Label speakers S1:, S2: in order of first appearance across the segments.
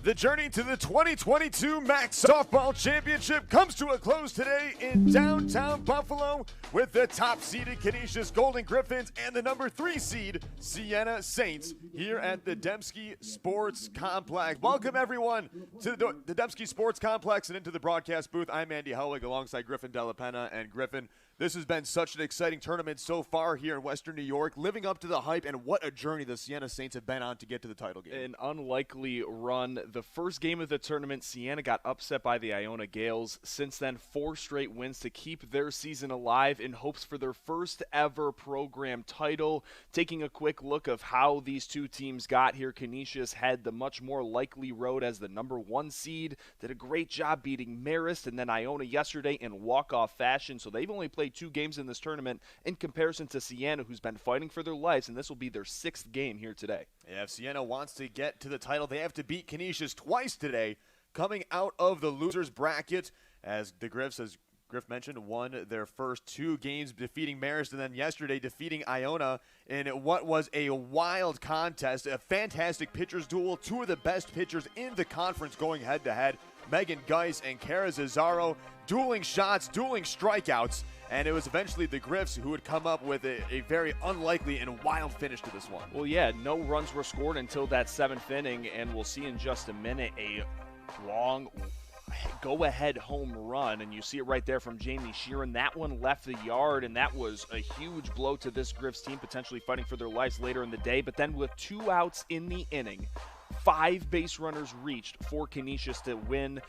S1: The journey to the 2022 MAAC Softball Championship comes to a close today in downtown Buffalo with the top-seeded Canisius Golden Griffins and the number 3 seed Siena Saints here at the Dembski Sports Complex. Welcome, everyone, to the Dembski Sports Complex and into the broadcast booth. I'm Andy Helwig alongside Griffin Della Penna. And Griffin, this has been such an exciting tournament so far here in Western New York, living up to the hype, and what a journey the Siena Saints have been on to get to the title game.
S2: An unlikely run. The first game of the tournament, Siena got upset by the Iona Gales. Since then, 4 straight wins to keep their season alive in hopes for their first ever program title. Taking a quick look of how these two teams got here, Canisius had the much more likely road as the number 1 seed, did a great job beating Marist and then Iona yesterday in walk-off fashion, so they've only played 2 games in this tournament in comparison to Siena, who's been fighting for their lives, and this will be their 6th game here today.
S1: Yeah, if Siena wants to get to the title, they have to beat Canisius twice today, coming out of the losers bracket, as the Griffs, as Griff mentioned, won their first 2 games, defeating Marist, and then yesterday defeating Iona in what was a wild contest, a fantastic pitchers duel, 2 of the best pitchers in the conference going head-to-head, Megan Geis and Kara Zazzaro, dueling shots, dueling strikeouts, and it was eventually the Griffs who would come up with a very unlikely and wild finish to this one.
S2: Well, yeah, no runs were scored until that 7th inning, and we'll see in just a minute a long go-ahead home run, and you see it right there from Jamie Sheeran. That one left the yard, and that was a huge blow to this Griffs team, potentially fighting for their lives later in the day. But then with 2 outs in the inning, 5 base runners reached for Canisius to win.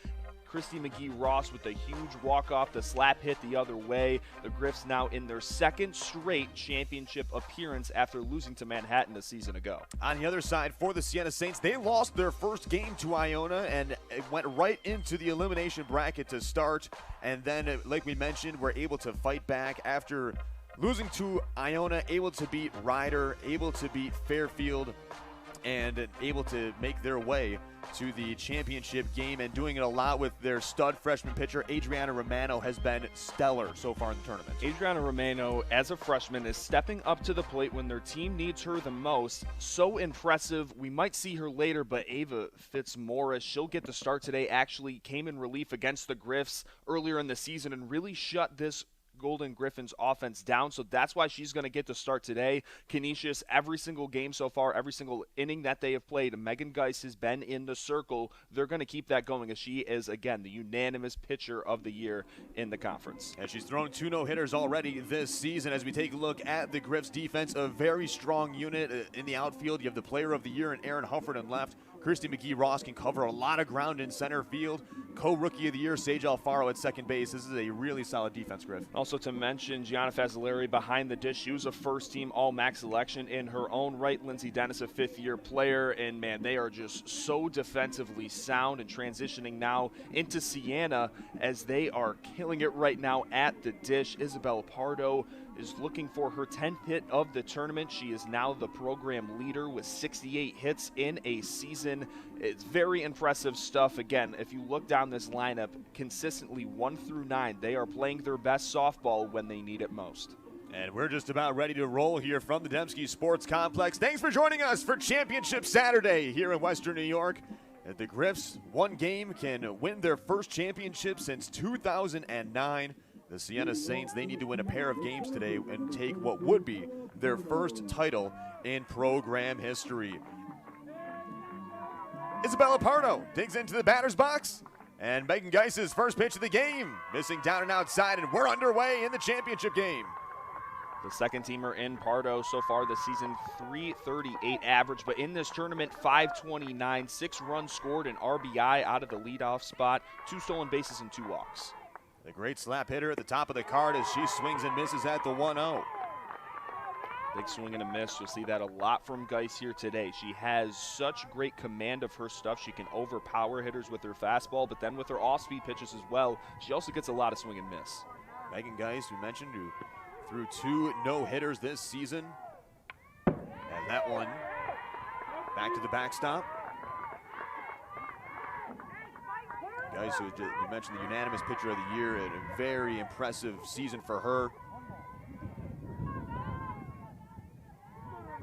S2: Christy McGee-Ross with a huge walk-off, the slap hit the other way. The Griffs now in their 2nd straight championship appearance after losing to Manhattan a season ago.
S1: On the other side, for the Siena Saints, they lost their first game to Iona and it went right into the elimination bracket to start. And then, like we mentioned, were able to fight back after losing to Iona, able to beat Ryder, able to beat Fairfield, and able to make their way to the championship game, and doing it a lot with their stud freshman pitcher. Adriana Romano has been stellar so far in the tournament.
S2: Adriana Romano, as a freshman, is stepping up to the plate when their team needs her the most. So impressive. We might see her later, but Ava Fitzmaurice, she'll get the start today. Actually came in relief against the Griffs earlier in the season and really shut this Golden Griffins offense down, so that's why she's going to get to start today. Canisius, every single game so far, every single inning that they have played, Megan Geis has been in the circle. They're going to keep that going as she is, again, the unanimous pitcher of the year in the conference.
S1: And she's thrown 2 no-hitters already this season. As we take a look at the Griffs defense, a very strong unit in the outfield. You have the player of the year in Aaron Hufford in left. Christy McGee-Ross can cover a lot of ground in center field. Co-rookie of the year, Sage Alfaro at second base. This is a really solid defense, Griff.
S2: Also to mention, Gianna Fazzolari behind the dish. She was a first-team All-MAAC selection in her own right. Lindsay Dennis, a 5th-year player. And, man, they are just so defensively sound and transitioning now into Siena as they are killing it right now at the dish. Isabel Pardo is looking for her 10th hit of the tournament. She is now the program leader with 68 hits in a season. It's very impressive stuff. Again, if you look down this lineup, consistently 1 through 9, they are playing their best softball when they need it most.
S1: And we're just about ready to roll here from the Dembski Sports Complex. Thanks for joining us for Championship Saturday here in Western New York. The Griffs, 1 game, can win their first championship since 2009. The Siena Saints, they need to win a pair of games today and take what would be their first title in program history. Isabella Pardo digs into the batter's box, and Megan Geis's first pitch of the game, missing down and outside, and we're underway in the championship game.
S2: The second-teamer in Pardo so far this season, 338 average, but in this tournament, 529, 6 runs scored, an RBI out of the leadoff spot, 2 stolen bases and 2 walks.
S1: The great slap hitter at the top of the card as she swings and misses at the 1-0.
S2: Big swing and a miss. You'll see that a lot from Geis here today. She has such great command of her stuff. She can overpower hitters with her fastball, but then with her off-speed pitches as well, she also gets a lot of swing and miss.
S1: Megan Geis, who mentioned, who threw 2 no-hitters this season. And that one back to the backstop. Geis, who we mentioned, the unanimous pitcher of the year, and a very impressive season for her.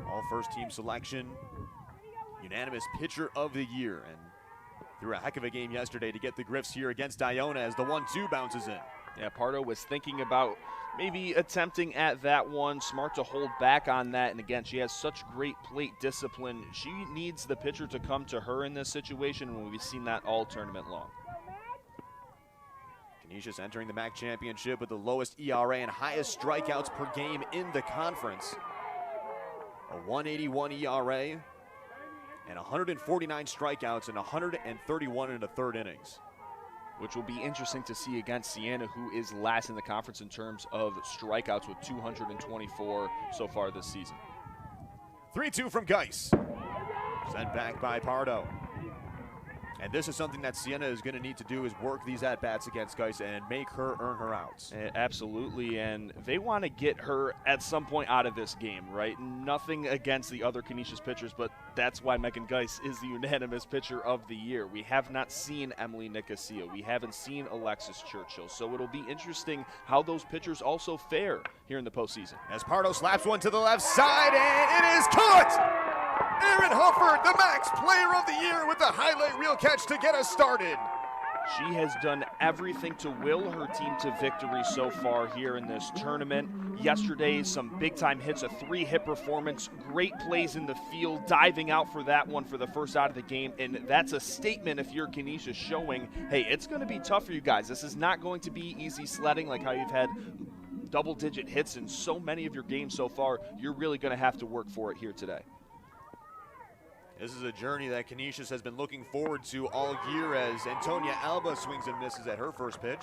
S1: All first team selection, unanimous pitcher of the year, and threw a heck of a game yesterday to get the Griffs here against Iona as the 1-2 bounces in.
S2: Yeah, Pardo was thinking about maybe attempting at that one. Smart to hold back on that. And again, she has such great plate discipline. She needs the pitcher to come to her in this situation, and we've seen that all tournament long.
S1: Canisius entering the MAAC championship with the lowest ERA and highest strikeouts per game in the conference. A 181 ERA and 149 strikeouts and 131 in the third innings.
S2: Which will be interesting to see against Siena, who is last in the conference in terms of strikeouts with 224 so far this season.
S1: 3-2 from Geis. Sent back by Pardo. And this is something that Siena is going to need to do, is work these at-bats against Geis and make her earn her outs.
S2: Absolutely, and they want to get her at some point out of this game, right? Nothing against the other Canisius pitchers, but that's why Megan Geis is the unanimous pitcher of the year. We have not seen Emily Nicosia. We haven't seen Alexis Churchill, so it'll be interesting how those pitchers also fare here in the postseason.
S1: As Pardo slaps one to the left side, and it is caught! Erin Hufford, the MAAC Player of the Year, with the highlight reel catch to get us started.
S2: She has done everything to will her team to victory so far here in this tournament. Yesterday, some big-time hits, a 3-hit performance, great plays in the field, diving out for that one for the first out of the game, and that's a statement if you're Canisius, showing, hey, it's going to be tough for you guys. This is not going to be easy sledding like how you've had double-digit hits in so many of your games so far. You're really going to have to work for it here today.
S1: This is a journey that Canisius has been looking forward to all year as Antonia Alba swings and misses at her first pitch.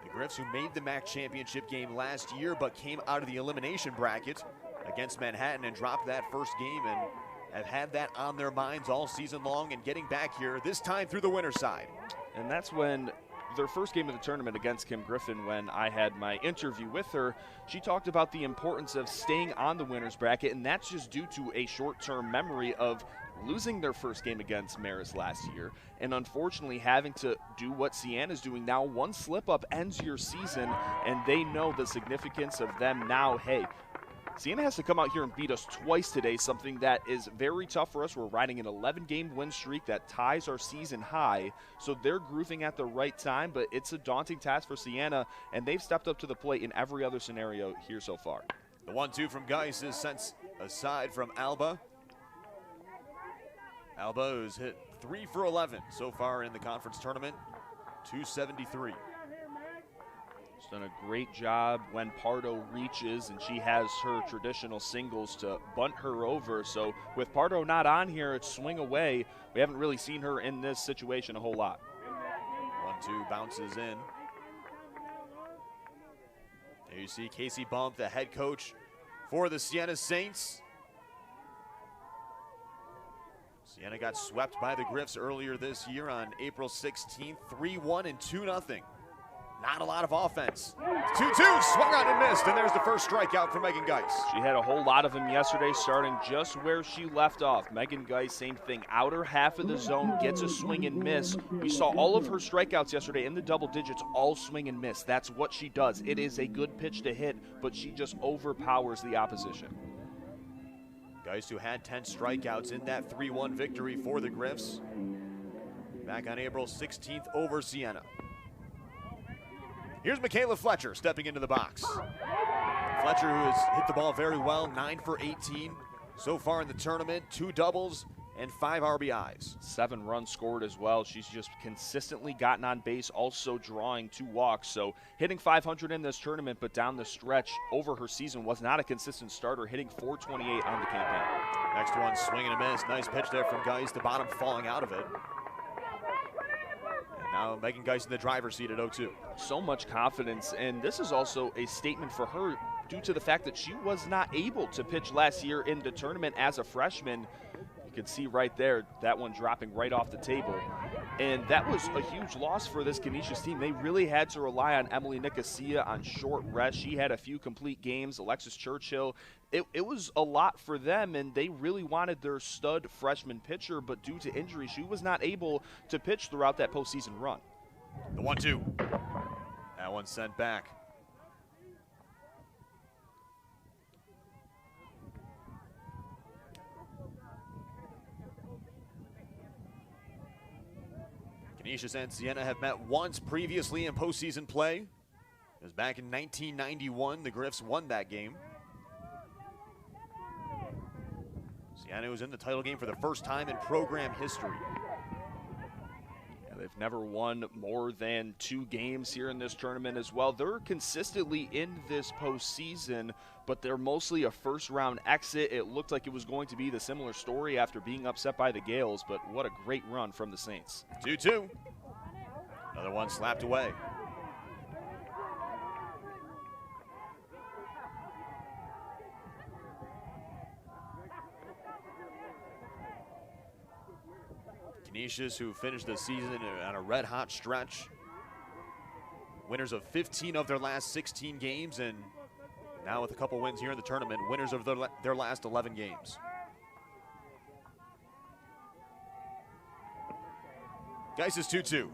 S1: The Griffs, who made the MAAC championship game last year but came out of the elimination bracket against Manhattan and dropped that first game, and have had that on their minds all season long, and getting back here, this time through the winner's side.
S2: And that's when their first game of the tournament against Kim Griffin, when I had my interview with her, she talked about the importance of staying on the winner's bracket, and that's just due to a short-term memory of losing their first game against Marist last year, and unfortunately having to do what Siena's doing now. One slip-up ends your season, and they know the significance of them now. Hey, Siena has to come out here and beat us twice today, something that is very tough for us. We're riding an 11-game win streak that ties our season high, so they're grooving at the right time, but it's a daunting task for Siena, and they've stepped up to the plate in every other scenario here so far.
S1: The 1-2 from Geis is sent aside from Alba. Alba has hit 3 for 11 so far in the conference tournament, 273.
S2: She's done a great job when Pardo reaches, and she has her traditional singles to bunt her over. So with Pardo not on here, it's swing away. We haven't really seen her in this situation a whole lot.
S1: 1-2 bounces in. There you see Casey Bump, the head coach for the Siena Saints. Siena got swept by the Griffs earlier this year on April 16th, 3-1 and 2-0. Not a lot of offense. 2-2, swung on and missed, and there's the first strikeout for Megan Geis.
S2: She had a whole lot of them yesterday, starting just where she left off. Megan Geis, same thing, outer half of the zone, gets a swing and miss. We saw all of her strikeouts yesterday in the double digits, all swing and miss. That's what she does. It is a good pitch to hit, but she just overpowers the opposition.
S1: Geis, who had 10 strikeouts in that 3-1 victory for the Griffs back on April 16th over Siena. Here's Michaela Fletcher stepping into the box. Fletcher, who has hit the ball very well, 9 for 18 so far in the tournament, 2 doubles and 5 RBIs.
S2: 7 runs scored as well. She's just consistently gotten on base, also drawing 2 walks. So hitting 500 in this tournament, but down the stretch over her season was not a consistent starter, hitting 428 on the campaign.
S1: Next one, swinging a miss. Nice pitch there from Geis, the bottom falling out of it. Now Megan Geis in the driver's seat at 0-2.
S2: So much confidence, and this is also a statement for her due to the fact that she was not able to pitch last year in the tournament as a freshman. You can see right there, that one dropping right off the table. And that was a huge loss for this Canisius team. They really had to rely on Emily Nicosia on short rest. She had a few complete games. Alexis Churchill. It was a lot for them, and they really wanted their stud freshman pitcher, but due to injury, she was not able to pitch throughout that postseason run.
S1: The 1-2. That one sent back. Canisius and Siena have met once previously in postseason play. It was back in 1991. The Griffs won that game. Siena was in the title game for the first time in program history.
S2: They've never won more than 2 games here in this tournament as well. They're consistently in this postseason, but they're mostly a first-round exit. It looked like it was going to be the similar story after being upset by the Gales, but what a great run from the Saints.
S1: 2-2. Another one slapped away. Canisius, who finished the season on a red-hot stretch. Winners of 15 of their last 16 games, and now with a couple wins here in the tournament, winners of their last 11 games. Geis is 2-2.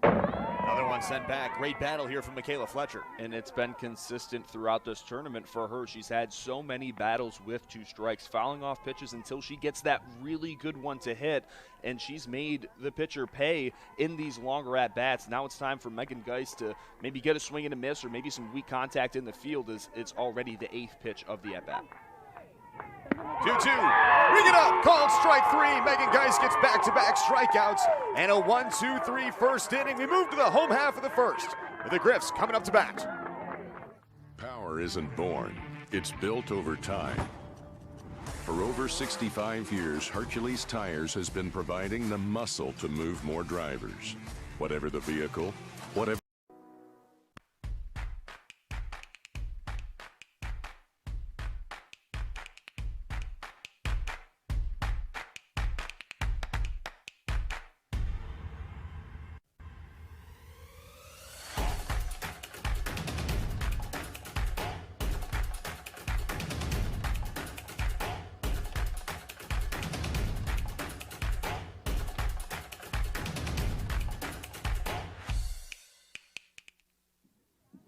S1: Another one sent back. Great battle here from Michaela Fletcher.
S2: And it's been consistent throughout this tournament for her. She's had so many battles with 2 strikes, fouling off pitches until she gets that really good one to hit, and she's made the pitcher pay in these longer at-bats. Now it's time for Megan Geis to maybe get a swing and a miss or maybe some weak contact in the field as it's already the 8th pitch of the at-bat.
S1: 2-2. Ring it up. Called strike 3. Megan Geis gets back-to-back strikeouts and a 1-2-3 first inning. We move to the home half of the first with the Griffs coming up to bat.
S3: Power isn't born. It's built over time. For over 65 years, Hercules Tires has been providing the muscle to move more drivers. Whatever the vehicle, whatever.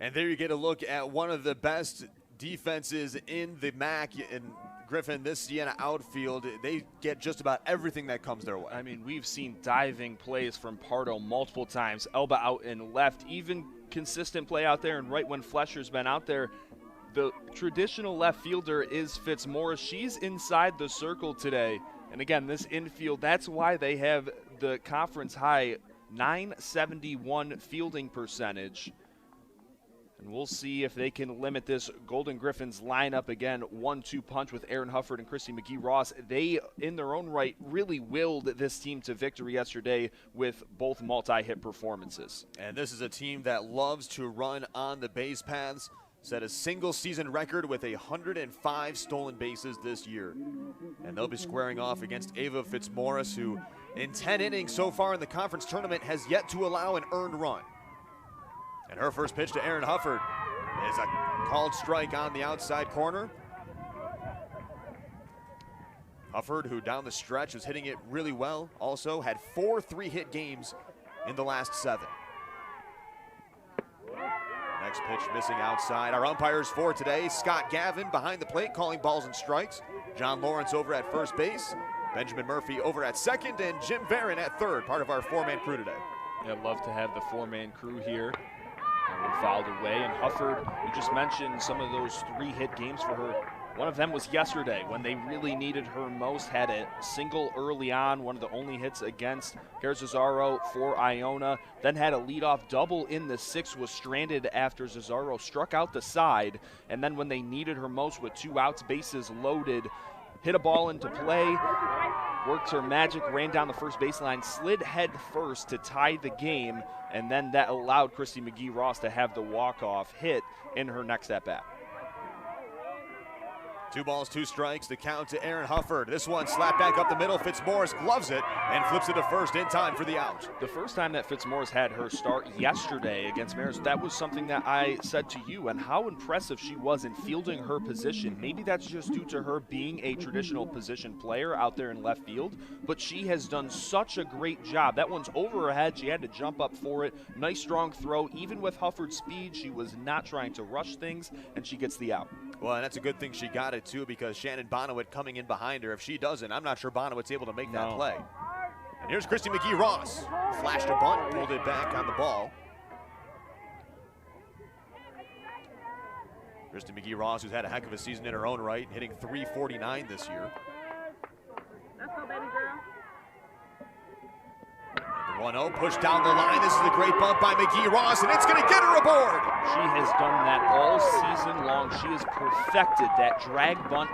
S1: And there you get a look at one of the best defenses in the MAAC. And Griffin, this Siena outfield, they get just about everything that comes their way.
S2: I mean, we've seen diving plays from Pardo multiple times, Elba out and left, even consistent play out there and right when Fletcher's been out there. The traditional left fielder is Fitzmaurice. She's inside the circle today. And again, this infield, that's why they have the conference high 971 fielding percentage. And we'll see if they can limit this Golden Griffins lineup again. 1-2 punch with Erin Hufford and Christy McGee-Ross. They, in their own right, really willed this team to victory yesterday with both multi-hit performances.
S1: And this is a team that loves to run on the base paths. Set a single season record with 105 stolen bases this year. And they'll be squaring off against Ava Fitzmaurice, who in 10 innings so far in the conference tournament has yet to allow an earned run. And her first pitch to Erin Hufford is a called strike on the outside corner. Hufford, who down the stretch was hitting it really well, also had 4 3-hit games in the last 7. Next pitch missing outside. Our umpires for today, Scott Gavin behind the plate calling balls and strikes. John Lawrence over at first base. Benjamin Murphy over at second, and Jim Barron at third, part of our 4-man crew today.
S2: Yeah, I'd love to have the 4-man crew here. And we fouled away, and Hufford, you just mentioned some of those 3-hit games for her. One of them was yesterday when they really needed her most, had a single early on, one of the only hits against Cesaro for Iona, then had a leadoff double in the 6th, was stranded after Cesaro struck out the side, and then when they needed her most with 2 outs, bases loaded, hit a ball into play, worked her magic, ran down the first baseline, slid head first to tie the game, and then that allowed Christy McGee-Ross to have the walk-off hit in her next at-bat.
S1: 2 balls, 2 strikes, the count to Erin Hufford. This one slapped back up the middle. Fitzmaurice gloves it and flips it to first in time for the out.
S2: The first time that Fitzmaurice had her start yesterday against Marist, that was something that I said to you, and how impressive she was in fielding her position. Maybe that's just due to her being a traditional position player out there in left field, but she has done such a great job. That one's over her head. She had to jump up for it. Nice strong throw. Even with Hufford's speed, she was not trying to rush things, and she gets the out.
S1: Well, and that's a good thing she got it too, because Shannon Bonowit coming in behind her. If she doesn't, I'm not sure Bonowit's able to make that play. And here's Christy McGee-Ross. Flashed a bunt, pulled it back on the ball. Christy McGee-Ross, who's had a heck of a season in her own right, hitting .349 this year.
S4: Let's go, baby girl.
S1: The 1-0 pushed down the line. This is a great bump by McGee-Ross, and it's going to get her aboard.
S2: She has done that all season long. She has perfected that drag bunt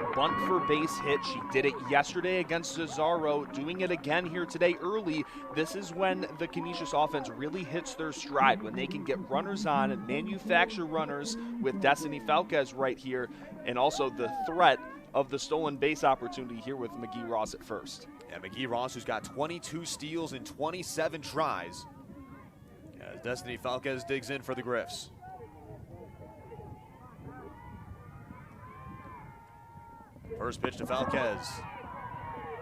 S2: for base hit. She did it yesterday against Cesaro, doing it again here today early. This is when the Canisius offense really hits their stride, when they can get runners on and manufacture runners with Destiny Falquez right here, and also the threat of the stolen base opportunity here with McGee-Ross at first.
S1: Yeah, McGee-Ross, who's got 22 steals in 27 tries. As Destiny Falquez digs in for the Griffs. First pitch to Falquez.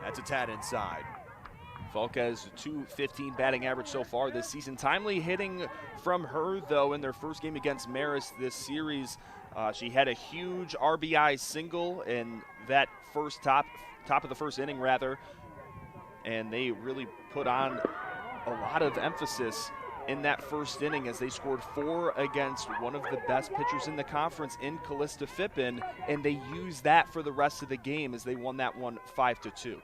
S1: That's a tad inside.
S2: Falquez, .215 batting average so far this season. Timely hitting from her, though, in their first game against Marist this series. She had a huge RBI single in that first top of the first inning, rather. And they really put on a lot of emphasis in that first inning as they scored 4 against one of the best pitchers in the conference in Callista Phippen, and they used that for the rest of the game as they won that one 5-2.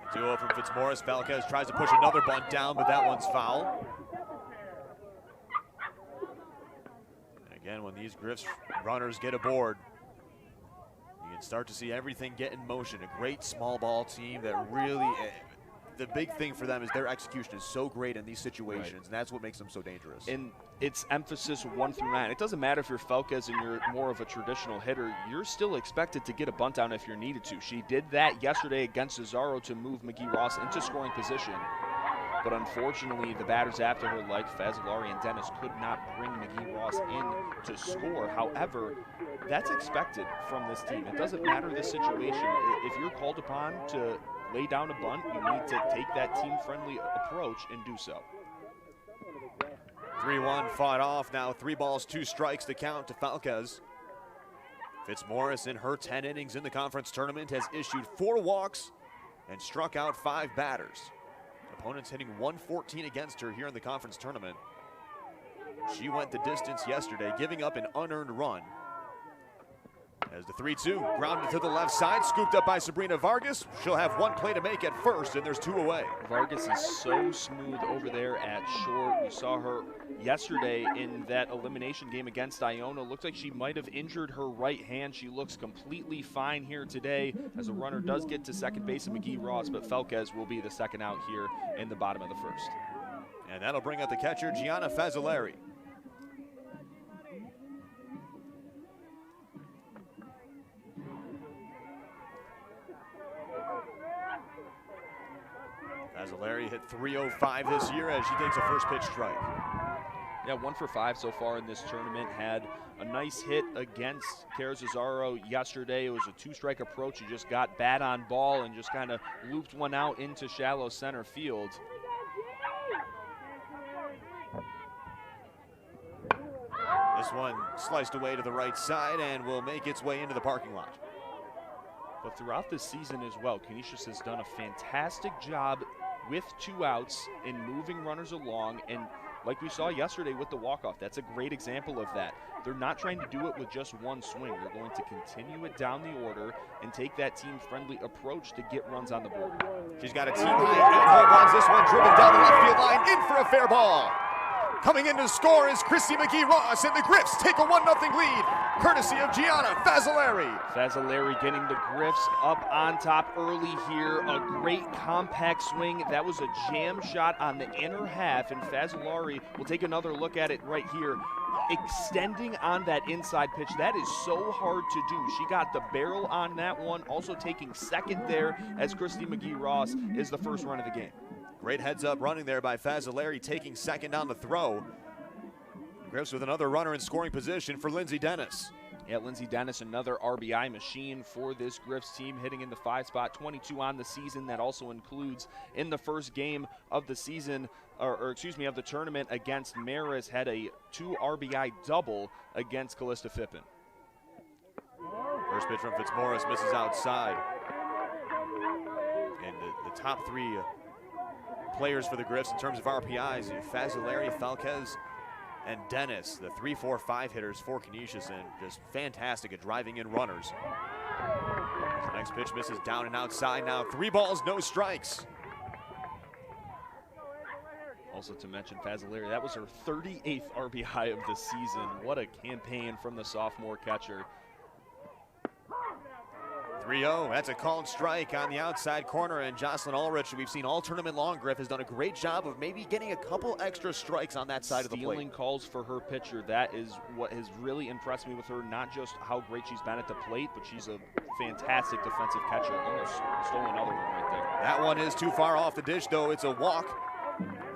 S1: A 2-0 from Fitzmaurice. Falquez tries to push another bunt down, but that one's foul. Again, when these Griffs runners get aboard, you can start to see everything get in motion. A great small ball team that really, the big thing for them is their execution is so great in these situations, and that's what makes them so dangerous.
S2: And it's emphasis 1 through 9. It doesn't matter if you're Falquez and you're more of a traditional hitter, you're still expected to get a bunt down if you're needed to. She did that yesterday against Cesaro to move McGee-Ross into scoring position. But unfortunately, the batters after her, like Fazzolari and Dennis, could not bring McGee-Ross in to score. However, that's expected from this team. It doesn't matter the situation. If you're called upon to lay down a bunt, you need to take that team-friendly approach and do so.
S1: 3-1 fought off. Now 3 balls, 2 strikes to count to Falquez. Fitzmaurice, in her 10 innings in the conference tournament, has issued 4 walks and struck out 5 batters. Opponents hitting .114 against her here in the conference tournament. She went the distance yesterday, giving up an unearned run. As the 3-2 grounded to the left side, scooped up by Sabrina Vargas. She'll have 1 play to make at first, and there's 2 away.
S2: Vargas is so smooth over there at short. We saw her yesterday in that elimination game against Iona. Looked like she might have injured her right hand. She looks completely fine here today as a runner does get to second base of McGee-Ross, but Falquez will be the second out here in the bottom of the first.
S1: And that'll bring up the catcher, Gianna Fazzolari. Fazzolari hit .305 this year as she takes a first pitch strike.
S2: Yeah, 1 for 5 so far in this tournament. Had a nice hit against Kara Cesaro yesterday. It was a 2-strike approach. He just got bat on ball and just kind of looped one out into shallow center field.
S1: This one sliced away to the right side and will make its way into the parking lot.
S2: But throughout this season as well, Canisius has done a fantastic job with 2 outs in moving runners along, and like we saw yesterday with the walk-off, that's a great example of that. They're not trying to do it with just 1 swing. They're going to continue it down the order and take that team-friendly approach to get runs on the board.
S1: She's got a team-high 8 home runs. This one driven down the left field line, in for a fair ball. Coming in to score is Christy McGee-Ross, and the Griffs take a 1-0 lead, courtesy of Gianna Fazzolari.
S2: Fazzolari getting the Griffs up on top early here. A great compact swing. That was a jam shot on the inner half, and Fazzolari will take another look at it right here. Extending on that inside pitch. That is so hard to do. She got the barrel on that one, also taking second there as Christy McGee-Ross is the first run of the game.
S1: Great heads-up running there by Fazzolari, taking second on the throw. Griffs with another runner in scoring position for Lindsay Dennis.
S2: Yeah, Lindsay Dennis, another RBI machine for this Griffs team, hitting in the 5 spot, 22 on the season. That also includes in the first game of the season, of the tournament against Marist, had a 2 RBI double against Callista Phippen.
S1: First pitch from Fitzmaurice misses outside. And the top three players for the Griffs in terms of RPIs, Fazzolari, Falquez, and Dennis, the 3-4-5 hitters for Canisius, and just fantastic at driving in runners. The next pitch misses down and outside now. 3 balls, no strikes.
S2: Also to mention Fazzolari, that was her 38th RBI of the season. What a campaign from the sophomore catcher.
S1: 3-0, that's a called strike on the outside corner, and Jocelyn Ulrich, who we've seen all tournament long, Griff, has done a great job of maybe getting a couple extra strikes on that side of the plate.
S2: Stealing calls for her pitcher, that is what has really impressed me with her, not just how great she's been at the plate, but she's a fantastic defensive catcher. Almost stole another one right there.
S1: That one is too far off the dish, though. It's a walk.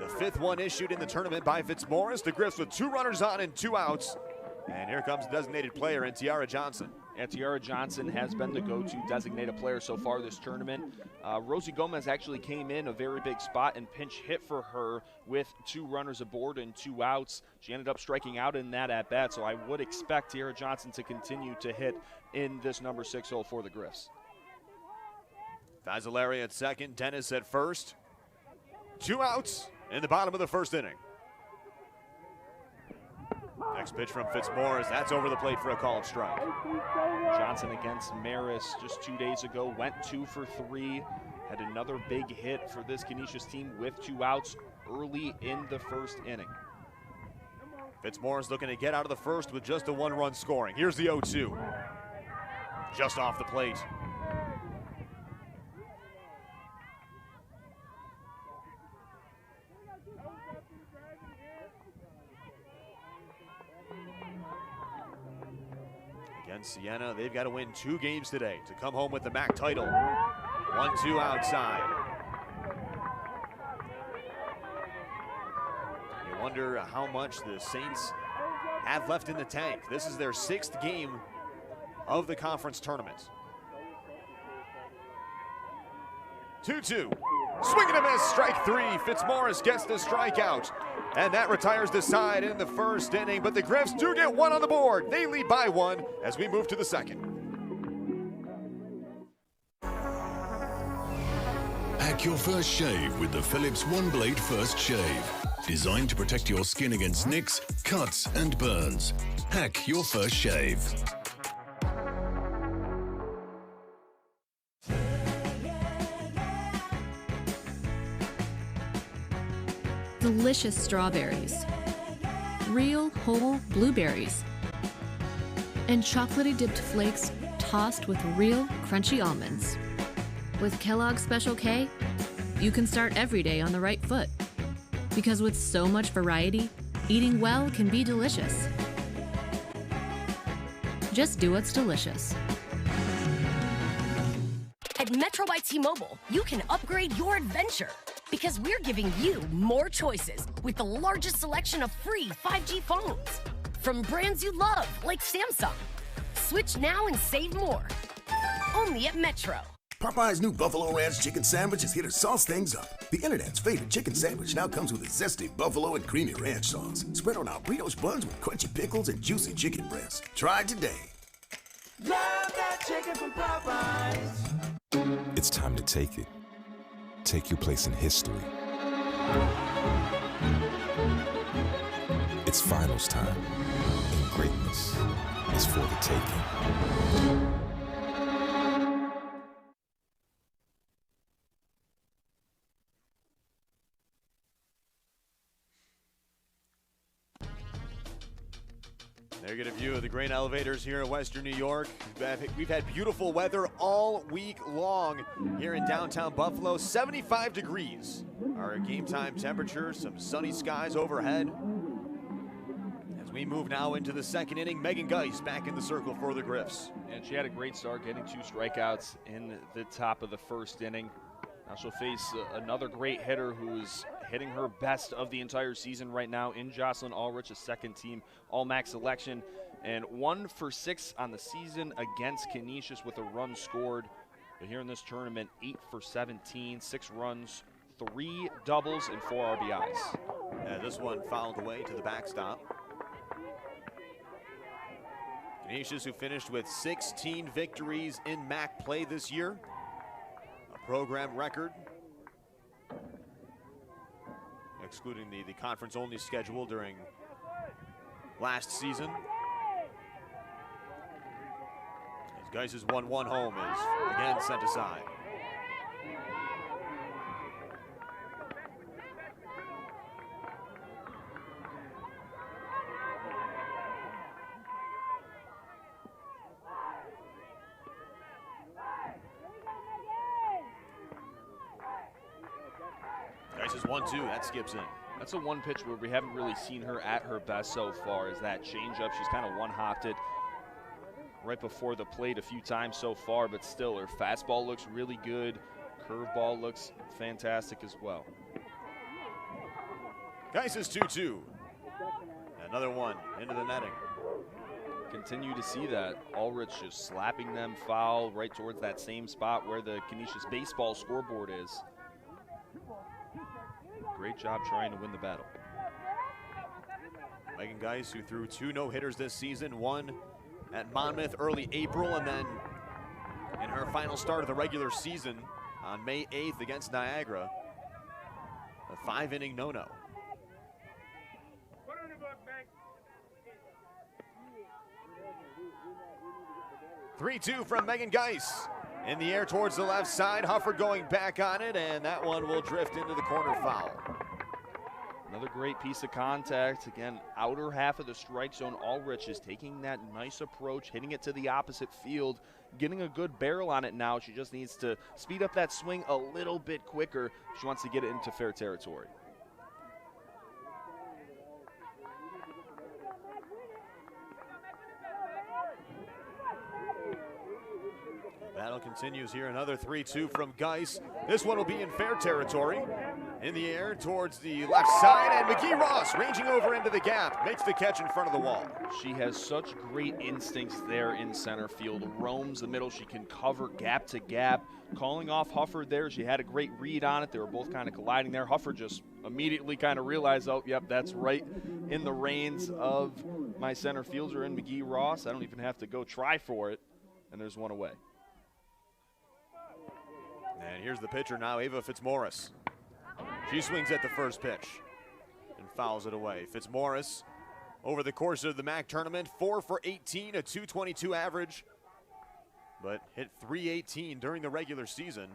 S1: The 5th one issued in the tournament by Fitzmaurice. The Griffs with 2 runners on and 2 outs. And here comes the designated player in Tiara Johnson.
S2: And Tiara Johnson has been the go-to designated player so far this tournament. Rosie Gomez actually came in a very big spot and pinch hit for her with 2 runners aboard and 2 outs. She ended up striking out in that at-bat, so I would expect Tiara Johnson to continue to hit in this number 6 hole for the Griffs.
S1: Fazzolari at second, Dennis at first. 2 outs in the bottom of the 1st inning. Next pitch from Fitzmaurice, that's over the plate for a called strike.
S2: Johnson against Maris just 2 days ago, went 2 for 3, had another big hit for this Canisius team with 2 outs early in the 1st inning.
S1: Fitzmaurice looking to get out of the 1st with just a 1-run scoring. Here's the 0-2. Just off the plate. Against Siena, they've got to win 2 games today to come home with the MAAC title. 1-2 outside. You wonder how much the Saints have left in the tank. This is their 6th game of the conference tournament. 2-2. Swing and a miss, strike 3. Fitzmaurice gets the strikeout. And that retires the side in the 1st inning, but the Griffs do get 1 on the board. They lead by 1 as we move to the 2nd.
S5: Hack your first shave with the Philips One Blade First Shave. Designed to protect your skin against nicks, cuts, and burns. Hack your first shave.
S6: Delicious strawberries, real whole blueberries, and chocolatey dipped flakes tossed with real crunchy almonds. With Kellogg's Special K, you can start every day on the right foot. Because with so much variety, eating well can be delicious. Just do what's delicious.
S7: At Metro by T-Mobile, you can upgrade your adventure because we're giving you more choices with the largest selection of free 5G phones from brands you love like Samsung. Switch now and save more. Only at Metro.
S8: Popeye's new Buffalo Ranch Chicken Sandwich is here to sauce things up. The internet's favorite chicken sandwich now comes with a zesty buffalo and creamy ranch sauce, spread on our brioche buns with crunchy pickles and juicy chicken breasts. Try it today.
S9: Love that chicken from Popeyes.
S10: It's time to take it. Take your place in history. It's finals time, and greatness is for the taking.
S1: There you get a view of the grain elevators here in Western New York. We've had beautiful weather all week long here in downtown Buffalo. 75 degrees. Our game time temperature, some sunny skies overhead. As we move now into the 2nd inning, Megan Geis back in the circle for the Griffs.
S2: And she had a great start, getting 2 strikeouts in the top of the 1st inning. Now she'll face another great hitter who's hitting her best of the entire season right now in Jocelyn Ulrich, a 2nd-team All-MAAC selection, and 1 for 6 on the season against Canisius with a run scored. But here in this tournament, 8 for 17, 6 runs, 3 doubles, and 4 RBIs.
S1: This one fouled away to the backstop. Canisius, who finished with 16 victories in MAAC play this year, a program record, excluding the conference-only schedule during last season. As Geis's 1-1 home is again sent aside. Geis's 1-2, that skips in.
S2: That's the one pitch where we haven't really seen her at her best so far, is that changeup. She's kind of one-hopped it right before the plate a few times so far, but still her fastball looks really good. Curveball looks fantastic as well.
S1: Geis's 2-2. Another one into the netting.
S2: Continue to see that. Ulrich just slapping them foul right towards that same spot where the Canisius baseball scoreboard is. Great job trying to win the battle.
S1: Megan Geis, who threw 2 no-hitters this season, one at Monmouth early April, and then in her final start of the regular season on May 8th against Niagara, a 5-inning no-no. 3-2 from Megan Geis. In the air towards the left side, Hufford going back on it, and that one will drift into the corner foul.
S2: Another great piece of contact. Again, outer half of the strike zone. Ulrich is taking that nice approach, hitting it to the opposite field, getting a good barrel on it now. She just needs to speed up that swing a little bit quicker. She wants to get it into fair territory.
S1: Battle continues here. Another 3-2 from Geis. This one will be in fair territory. In the air towards the left side, and McGee Ross ranging over into the gap, makes the catch in front of the wall.
S2: She has such great instincts there in center field. Roams the middle. She can cover gap to gap. Calling off Hufford there. She had a great read on it. They were both kind of colliding there. Hufford just immediately kind of realized, oh, yep, that's right in the reins of my center fielder in McGee Ross. I don't even have to go try for it. And there's one away.
S1: And here's the pitcher now, Ava Fitzmaurice. She swings at the first pitch and fouls it away. Fitzmaurice, over the course of the MAAC tournament, 4 for 18, a .222 average, but hit .318 during the regular season.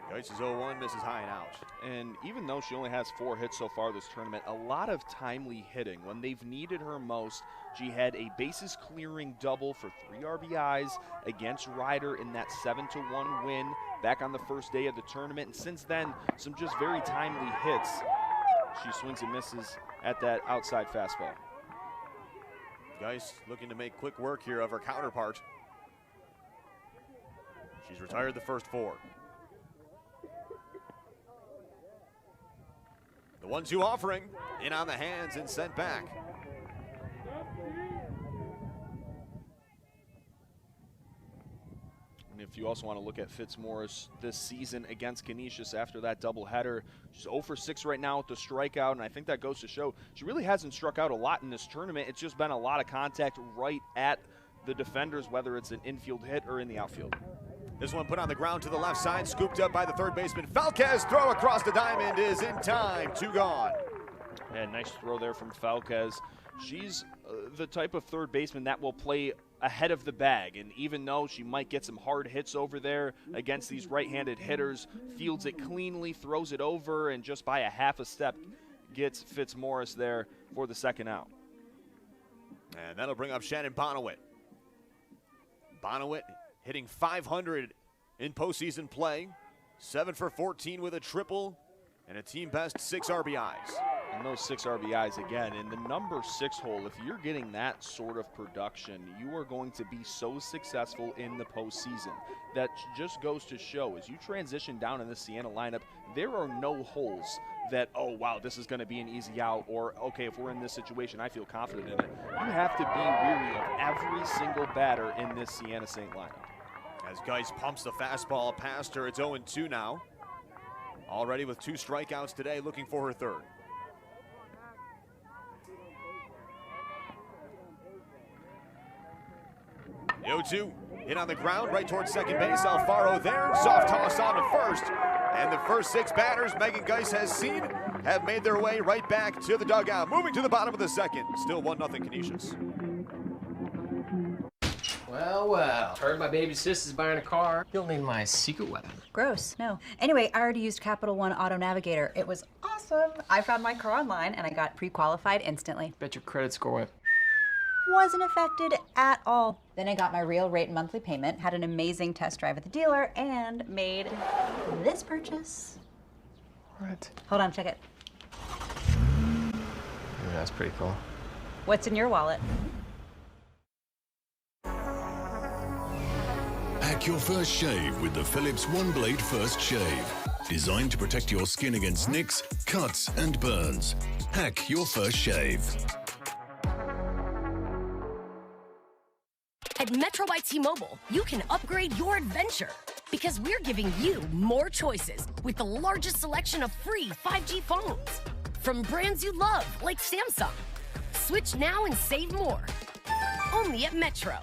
S1: Geis is 0-1, misses high and out.
S2: And even though she only has 4 hits so far this tournament, a lot of timely hitting. When they've needed her most, she had a bases clearing double for 3 RBIs against Ryder in that 7-1 win back on the first day of the tournament. And since then, some just very timely hits. She swings and misses at that outside fastball.
S1: Geis looking to make quick work here of her counterpart. She's retired the first 4. The 1-2 offering, in on the hands and sent back.
S2: And if you also want to look at Fitzmaurice this season against Canisius after that doubleheader, she's 0 for 6 right now with the strikeout, and I think that goes to show she really hasn't struck out a lot in this tournament. It's just been a lot of contact right at the defenders, whether it's an infield hit or in the outfield.
S1: This one put on the ground to the left side, scooped up by the third baseman. Falquez, throw across the diamond is in time, 2 gone.
S2: And nice throw there from Falquez. She's the type of third baseman that will play ahead of the bag, and even though she might get some hard hits over there against these right-handed hitters, fields it cleanly, throws it over, and just by a half a step gets Fitzmaurice there for the second out.
S1: And that'll bring up Shannon Bonawit. Bonawit hitting .500 in postseason play, 7 for 14 with a triple, and a team best 6 RBIs.
S2: And those 6 RBIs again, in the number 6 hole, if you're getting that sort of production, you are going to be so successful in the postseason. That just goes to show, as you transition down in the Siena lineup, there are no holes that, oh, wow, this is going to be an easy out, or, okay, if we're in this situation, I feel confident in it. You have to be weary of every single batter in this Siena St. lineup.
S1: As Geis pumps the fastball past her, it's 0-2 now. already with 2 strikeouts today, looking for her third. The 0-2 hit on the ground right towards second base. Alfaro there, soft toss on to first. And the first 6 batters Megan Geis has seen have made their way right back to the dugout. Moving to the bottom of the second. Still 1-0 Canisius.
S11: Well, well. Heard my baby sis is buying a car. You'll need my secret weapon.
S12: Gross. No. Anyway, I already used Capital One Auto Navigator. It was awesome. I found my car online and I got pre-qualified instantly.
S11: Bet your credit score went.
S12: Wasn't affected at all. Then I got my real rate monthly payment, had an amazing test drive at the dealer, and made this purchase.
S11: What?
S12: Hold on, check it.
S11: Yeah, that's pretty cool.
S12: What's in your wallet?
S5: Hack your first shave with the Philips One Blade First Shave. Designed to protect your skin against nicks, cuts, and burns. Hack your first shave.
S7: At Metro by T-Mobile, you can upgrade your adventure because we're giving you more choices with the largest selection of free 5G phones from brands you love like Samsung. Switch now and save more. Only at Metro.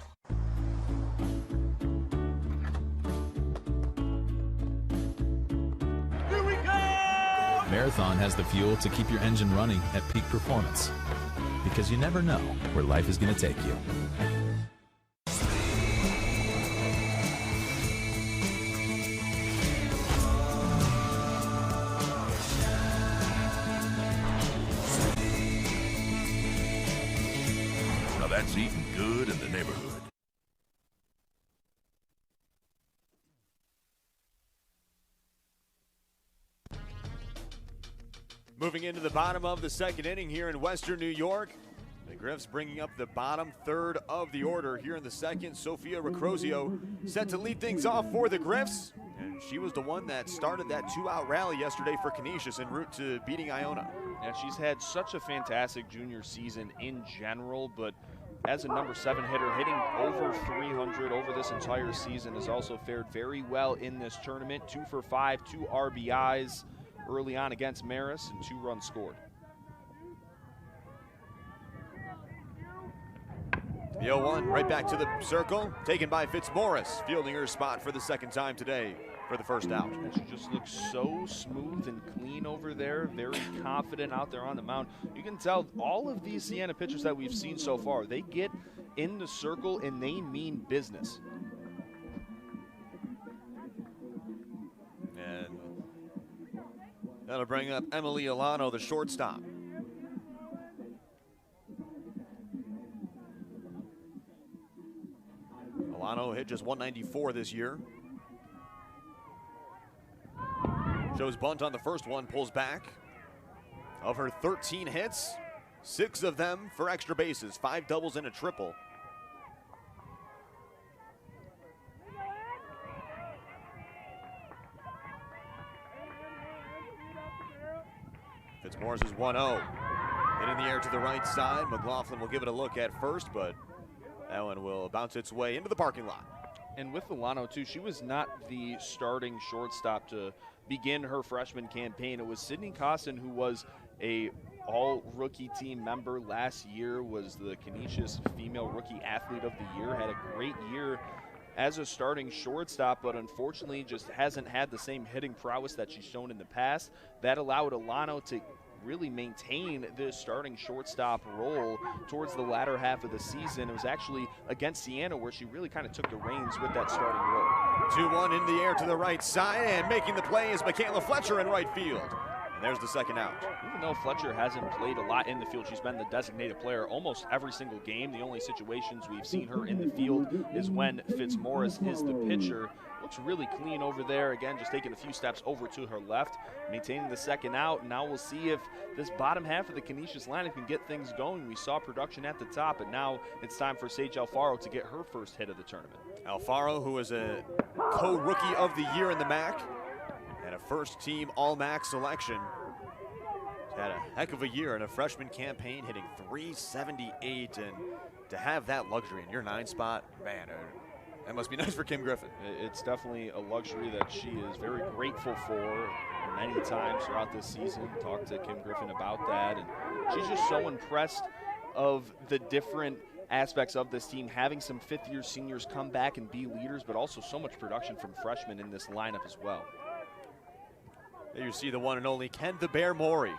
S9: Here we go!
S10: Marathon has the fuel to keep your engine running at peak performance. Because you never know where life is going to take you.
S3: Now that's eating good in the neighborhood.
S1: Moving into the bottom of the second inning here in Western New York. The Griffs bringing up the bottom third of the order here in the second. Sophia Recrozio set to lead things off for the Griffs. And she was the one that started that 2-out rally yesterday for Canisius en route to beating Iona.
S2: Yeah, she's had such a fantastic junior season in general, but as a number 7 hitter, hitting over 300 over this entire season, has also fared very well in this tournament. 2 for 5, 2 RBIs early on against Marist, and 2 runs scored.
S1: The 0-1 right back to the circle, taken by Fitzmaurice, fielding her spot for the second time today for the first out.
S2: And she just looks so smooth and clean over there, very confident out there on the mound. You can tell all of these Siena pitchers that we've seen so far, they get in the circle and they mean business.
S1: And that'll bring up Emily Alano, the shortstop. Alano hit just 194 this year. Shows bunt on the first one, pulls back. Of her 13 hits, 6 of them for extra bases, 5 doubles and a triple. Fitzmaurice is 1-0. Hit in the air to the right side. McLaughlin will give it a look at first, but that one will bounce its way into the parking lot.
S2: And with Alano, too, she was not the starting shortstop to begin her freshman campaign. It was Sydney Costin, who was a all-rookie team member last year, was the Canisius Female Rookie Athlete of the Year, had a great year as a starting shortstop, but unfortunately just hasn't had the same hitting prowess that she's shown in the past. That allowed Alano to really maintain this starting shortstop role towards the latter half of the season. It was actually against Siena where she really kind of took the reins with that starting role.
S1: 2-1 in the air to the right side, and making the play is Michaela Fletcher in right field. And there's the second out.
S2: Even though Fletcher hasn't played a lot in the field, she's been the designated player almost every single game. The only situations we've seen her in the field is when Fitzmaurice is the pitcher. Looks really clean over there. Again, just taking a few steps over to her left, maintaining the second out. And now we'll see if this bottom half of the Canisius lineup can get things going. We saw production at the top, but now it's time for Sage Alfaro to get her first hit of the tournament.
S1: Alfaro, who is a co-rookie of the year in the MAAC, and a first-team All-MAAC selection. She's had a heck of a year in a freshman campaign, hitting .378, and to have that luxury in your 9 spot, man, that must be nice for Kim Griffin.
S2: It's definitely a luxury that she is very grateful for. many times throughout this season, talked to Kim Griffin about that, and she's just so impressed of the different aspects of this team, having some fifth-year seniors come back and be leaders, but also so much production from freshmen in this lineup as well.
S1: There you see the one and only Ken the Bear Morey.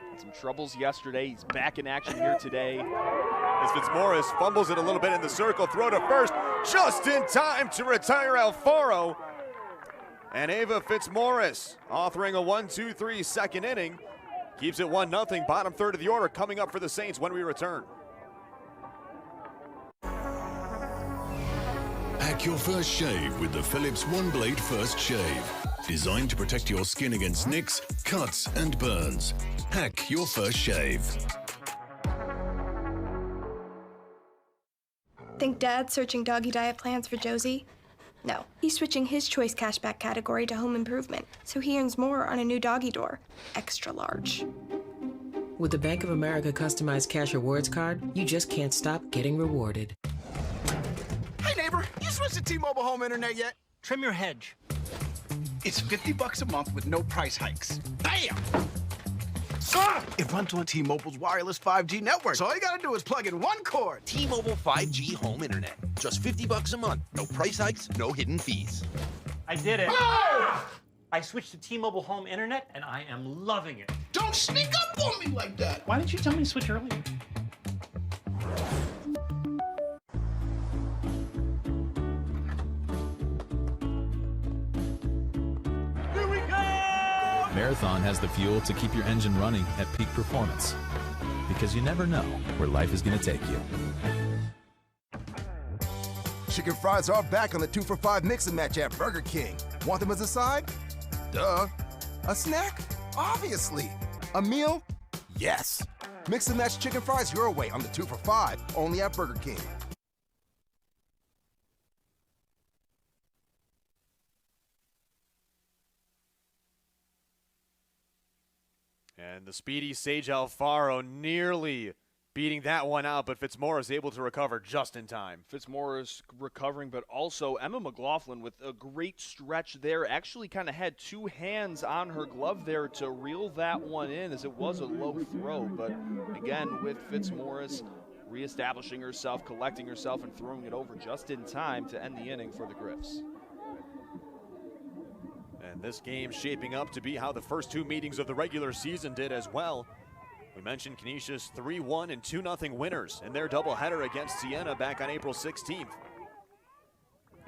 S2: Had some troubles yesterday. He's back in action here today.
S1: As Fitzmaurice fumbles it a little bit in the circle, throw to first, just in time to retire Alfaro. And Ava Fitzmaurice, authoring a 1-2-3 second inning, keeps it 1-0, bottom third of the order coming up for the Saints when we return.
S5: Hack your first shave with the Philips One Blade First Shave. Designed to protect your skin against nicks, cuts, and burns. Hack your first shave.
S13: Think Dad's searching doggy diet plans for Josie? No, he's switching his choice cashback category to home improvement, so he earns more on a new doggy door, extra large.
S14: With the Bank of America customized cash rewards card, you just can't stop getting rewarded.
S15: Hey neighbor, you switched to T-Mobile home internet yet?
S16: Trim your hedge.
S15: It's $50 a month with no price hikes. Bam! It runs on T-Mobile's wireless 5G network, so all you gotta do is plug in one cord.
S17: T-Mobile 5G home internet. Just $50 a month. No price hikes, no hidden fees.
S16: I did it.
S15: Ah!
S16: I switched to T-Mobile home internet, and I am loving it.
S15: Don't sneak up on me like that.
S16: Why didn't you tell me to switch earlier?
S10: Marathon has the fuel to keep your engine running at peak performance. Because you never know where life is going to take you.
S8: Chicken fries are back on the 2 for $5 mix and match at Burger King. Want them as a side? Duh. A snack? Obviously. A meal? Yes. Mix and match chicken fries your way on the 2 for $5, only at Burger King.
S1: And the speedy Sage Alfaro nearly beating that one out, but Fitzmaurice able to recover just in time.
S2: Fitzmaurice recovering, but also Emma McLaughlin with a great stretch there. Actually kind of had two hands on her glove there to reel that one in, as it was a low throw. But again, with Fitzmaurice reestablishing herself, collecting herself, and throwing it over just in time to end the inning for the Griffs.
S1: And this game shaping up to be how the first two meetings of the regular season did as well. We mentioned Canisia's 3-1 and 2-0 winners in their doubleheader against Siena back on April 16th.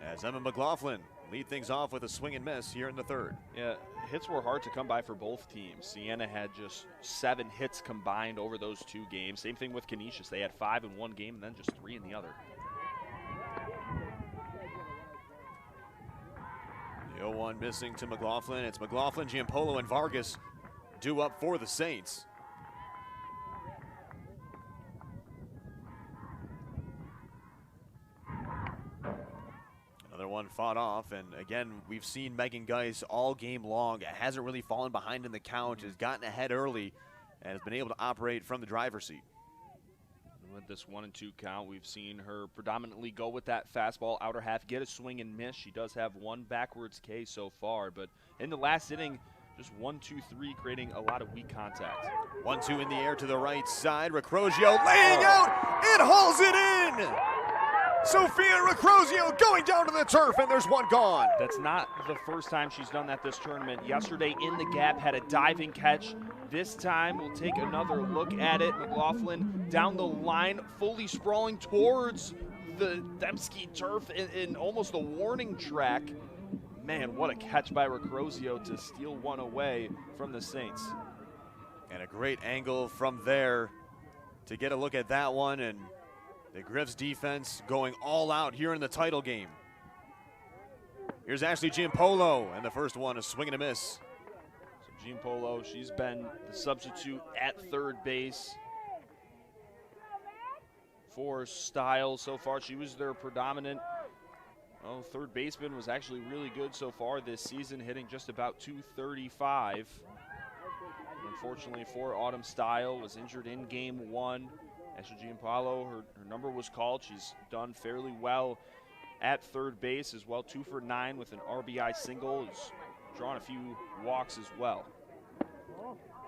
S1: As Emma McLaughlin lead things off with a swing and miss here in the third.
S2: Yeah, hits were hard to come by for both teams. Siena had just 7 hits combined over those two games. Same thing with Canisius. They had 5 in one game and then just 3 in the other.
S1: The 0-1 missing to McLaughlin. It's McLaughlin, Giampolo, and Vargas due up for the Saints. Another one fought off, and again, we've seen Megan Geis all game long. It hasn't really fallen behind in the count, has gotten ahead early, and has been able to operate from the driver's seat.
S2: With this 1-2 count, we've seen her predominantly go with that fastball outer half, get a swing and miss. She does have one backwards K so far, but in the last inning, just 1-2-3, creating a lot of weak contact.
S1: 1-2 in the air to the right side. Recrozio laying out. It hauls it in. Sophia Recrozio going down to the turf, and there's one gone.
S2: That's not the first time she's done that this tournament. Yesterday in the gap, had a diving catch. This time, we'll take another look at it. McLaughlin down the line, fully sprawling towards the Dembski turf in almost a warning track. Man, what a catch by Recrozio to steal one away from the Saints.
S1: And a great angle from there to get a look at that one, and the Griffs defense going all out here in the title game. Here's Ashley Giampolo, and the first one, a swing and a miss.
S2: So Giampolo, she's been the substitute at third base for Styles so far. She was their predominant third baseman, was actually really good so far this season, hitting just about 235. Unfortunately for Autumn Style, was injured in game 1. Ashley Giampolo, her number was called. She's done fairly well at third base as well. 2 for 9 with an RBI single. Is drawn a few walks as well.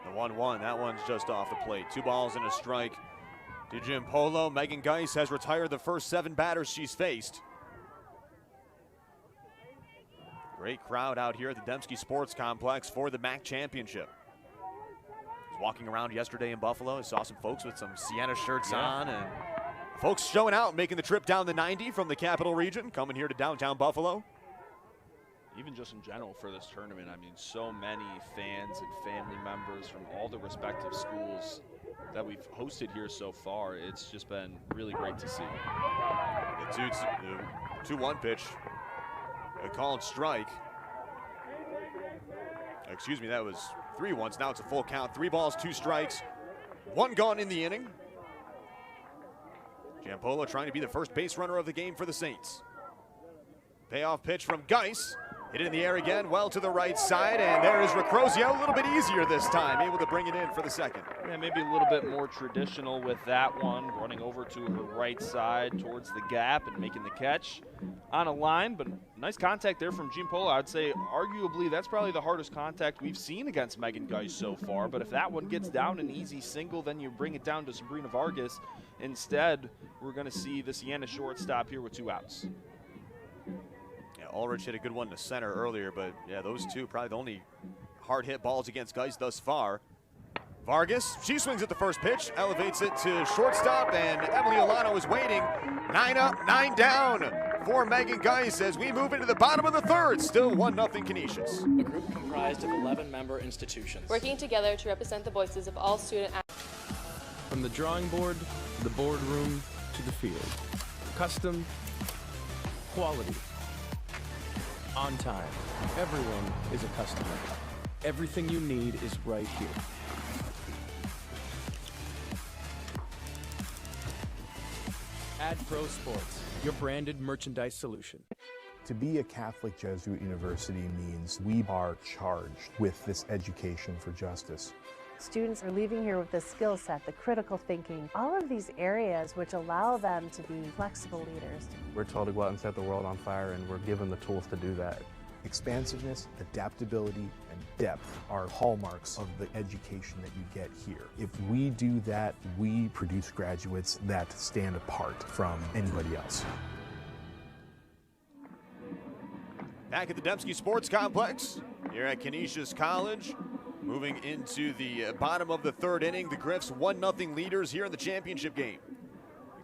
S1: The 1-1, that one's just off the plate. 2 balls and a strike to Jim Polo. Megan Geis has retired the first 7 batters she's faced. Great crowd out here at the Dembski Sports Complex for the MAAC Championship. I was walking around yesterday in Buffalo. I saw some folks with some Sienna shirts on, and folks showing out, making the trip down the 90 from the Capital Region, coming here to downtown Buffalo.
S2: Even just in general for this tournament, I mean, so many fans and family members from all the respective schools that we've hosted here so far. It's just been really great to see.
S1: The 2-1 pitch, a called strike. Excuse me, that was 3-1s. Now it's a full count. 3 balls, 2 strikes, 1 gone in the inning. Giampolo trying to be the first base runner of the game for the Saints. Payoff pitch from Geis. Hit it in the air again, well to the right side, and there is Recrozio, a little bit easier this time, able to bring it in for the second.
S2: Yeah, maybe a little bit more traditional with that one, running over to her right side towards the gap and making the catch on a line, but nice contact there from Giampolo. I'd say arguably that's probably the hardest contact we've seen against Megan Geis so far, but if that one gets down an easy single, then you bring it down to Sabrina Vargas. Instead, we're going to see the Sienna shortstop here with 2 outs.
S1: Ulrich hit a good one to center earlier, but yeah, those 2 probably the only hard hit balls against Geis thus far. Vargas, she swings at the first pitch, elevates it to shortstop, and Emily Olano is waiting. 9 up, 9 down for Megan Geis as we move into the bottom of the 3rd. Still 1-0 Canisius.
S18: A group comprised of 11 member institutions,
S19: working together to represent the voices of all student athletes.
S20: From the drawing board, the boardroom, to the field. Custom, quality, on time. Everyone is a customer. Everything you need is right here. Ad Pro Sports, your branded merchandise solution.
S21: To be a Catholic Jesuit university means we are charged with this education for justice.
S22: Students are leaving here with the skill set, the critical thinking, all of these areas which allow them to be flexible leaders.
S23: We're told to go out and set the world on fire, and we're given the tools to do that.
S21: Expansiveness, adaptability, and depth are hallmarks of the education that you get here. If we do that, we produce graduates that stand apart from anybody else.
S1: Back at the Dembski Sports Complex, here at Canisius College. Moving into the bottom of the 3rd inning, the Griffs 1-0 leaders here in the championship game.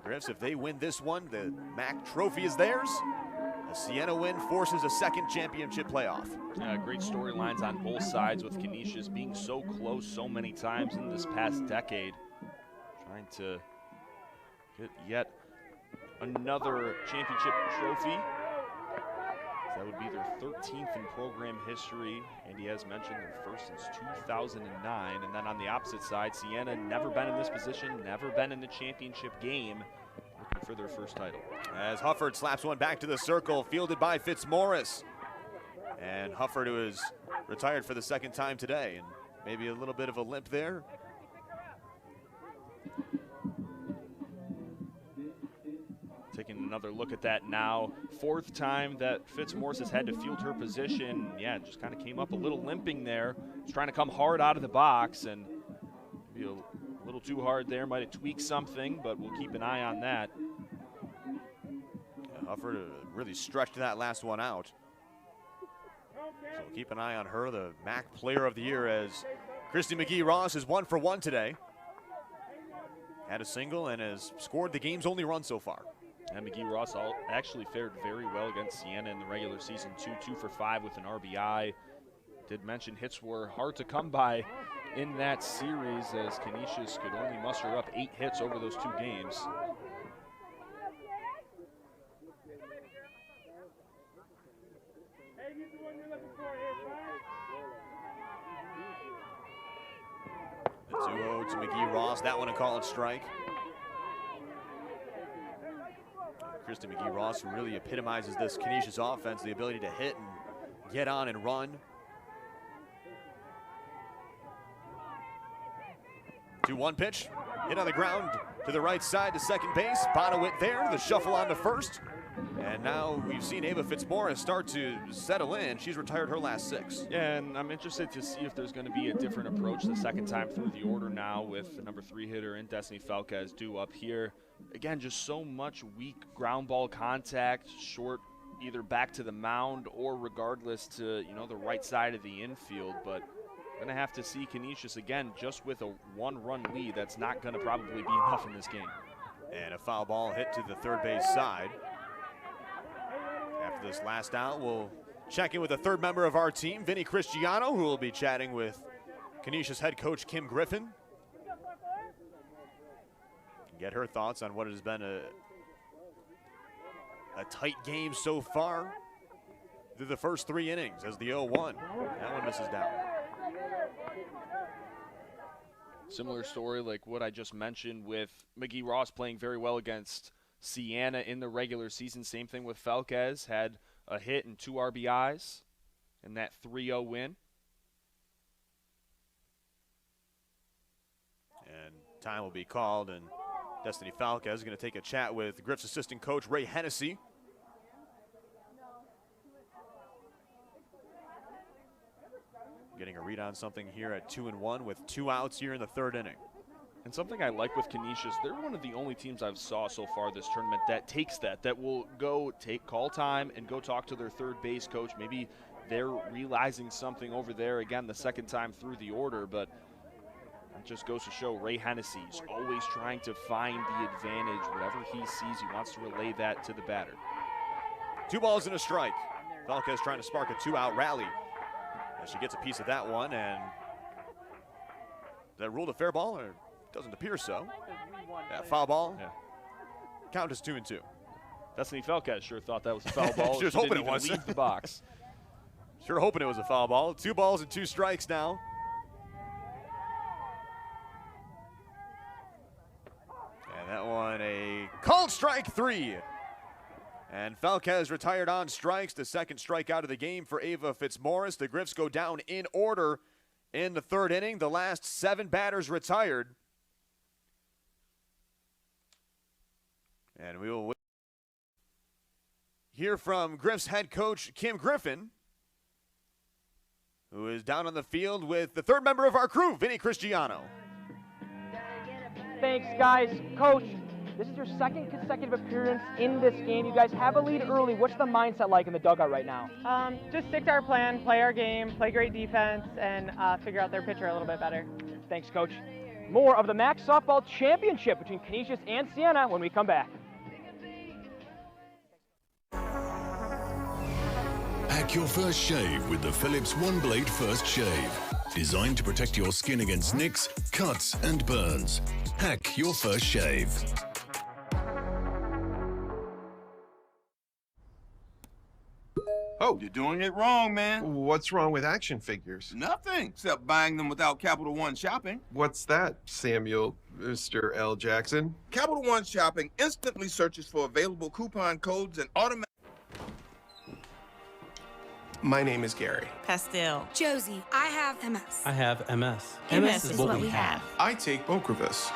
S1: The Griffs, if they win this one, the MAAC trophy is theirs. A Sienna win forces a 2nd championship playoff.
S2: Great storylines on both sides with Canisius being so close so many times in this past decade. Trying to get yet another championship trophy. That would be their 13th in program history. Andy has mentioned their first since 2009. And then on the opposite side, Sienna never been in this position, never been in the championship game, looking for their first title.
S1: As Hufford slaps one back to the circle, fielded by Fitzmaurice. And Hufford, who is retired for the 2nd time today, and maybe a little bit of a limp there.
S2: Taking another look at that now. 4th time that Fitzmaurice has had to field her position. Yeah, just kind of came up a little limping there. Was trying to come hard out of the box, and maybe a little too hard there. Might have tweaked something, but we'll keep an eye on that.
S1: Yeah, Hufford really stretched that last one out. So we'll keep an eye on her, the MAAC Player of the Year, as Christy McGee-Ross is 1 for 1 today. Had a single and has scored the game's only run so far.
S2: And McGee-Ross actually fared very well against Sienna in the regular season, 2 for 5 with an RBI. Did mention hits were hard to come by in that series, as Canisius could only muster up 8 hits over those 2 games.
S1: The 2-0 to McGee-Ross, that one a call and strike. Kristen McGee-Ross, who really epitomizes this Canisius offense, the ability to hit and get on and run. 2-1 pitch, hit on the ground to the right side to second base. Bonowit there, the shuffle on to first. And now we've seen Ava Fitzmaurice start to settle in. She's retired her last 6.
S2: Yeah, and I'm interested to see if there's going to be a different approach the second time through the order now with the number 3 hitter in Destiny Falquez due up here. Again, just so much weak ground ball contact, short either back to the mound or regardless to, the right side of the infield. But going to have to see Canisius again just with a 1-run lead. That's not going to probably be enough in this game.
S1: And a foul ball hit to the third base side. After this last out, we'll check in with a third member of our team, Vinny Cristiano, who will be chatting with Canisius head coach Kim Griffin. Get her thoughts on what has been a tight game so far through the first 3 innings as the 0-1. That one misses down.
S2: Similar story like what I just mentioned with McGee Ross playing very well against Siena in the regular season. Same thing with Falquez, had a hit and 2 RBIs in that 3-0 win.
S1: And time will be called, and Destiny Falquez is going to take a chat with Griff's assistant coach Ray Hennessy. Getting a read on something here at 2-1 with 2 outs here in the 3rd inning.
S2: And something I like with Canisius, they're one of the only teams I've saw so far this tournament that takes that will go call time and go talk to their third base coach. Maybe they're realizing something over there again the second time through the order, but it just goes to show Ray Hennessy's always trying to find the advantage. Whatever he sees, he wants to relay that to the batter.
S1: 2 balls and a strike. Falquez trying to spark a 2-out rally. As she gets a piece of that one, and is that ruled a fair ball, or doesn't appear so? Yeah, foul ball.
S2: Yeah.
S1: Count is 2-2.
S2: Destiny Falquez sure thought that was a foul ball.
S1: She was hoping
S2: didn't
S1: it was.
S2: Leave the box.
S1: Sure hoping it was a foul ball. 2 balls and 2 strikes now. And that one a called strike 3. And Falquez retired on strikes. The second strikeout of the game for Ava Fitzmaurice. The Griffs go down in order in the 3rd inning. The last 7 batters retired. And we will hear from Griffs head coach Kim Griffin, who is down on the field with the 3rd member of our crew, Vinny Cristiano.
S4: Thanks, guys. Coach, this is your 2nd consecutive appearance in this game. You guys have a lead early. What's the mindset like in the dugout right now?
S6: Just stick to our plan, play our game, play great defense, and figure out their pitcher a little bit better.
S4: Thanks, Coach. More of the MAAC Softball Championship between Canisius and Siena when we come back.
S5: Hack your first shave with the Philips One Blade First Shave. Designed to protect your skin against nicks, cuts, and burns. Hack your first shave.
S11: Oh, you're doing it wrong, man.
S24: What's wrong with action figures?
S11: Nothing, except buying them without Capital One Shopping.
S24: What's that, Samuel, Mr. L. Jackson?
S11: Capital One Shopping instantly searches for available coupon codes and automatically...
S24: My name is Gary.
S25: Pastel.
S13: Josie, I have MS.
S18: I have MS.
S25: MS is what we have.
S24: I take Ocrevus.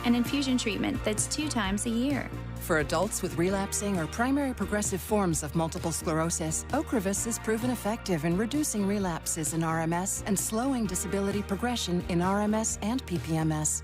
S26: An infusion treatment that's 2 times a year.
S27: For adults with relapsing or primary progressive forms of multiple sclerosis, Ocrevus is proven effective in reducing relapses in RMS and slowing disability progression in RMS and PPMS.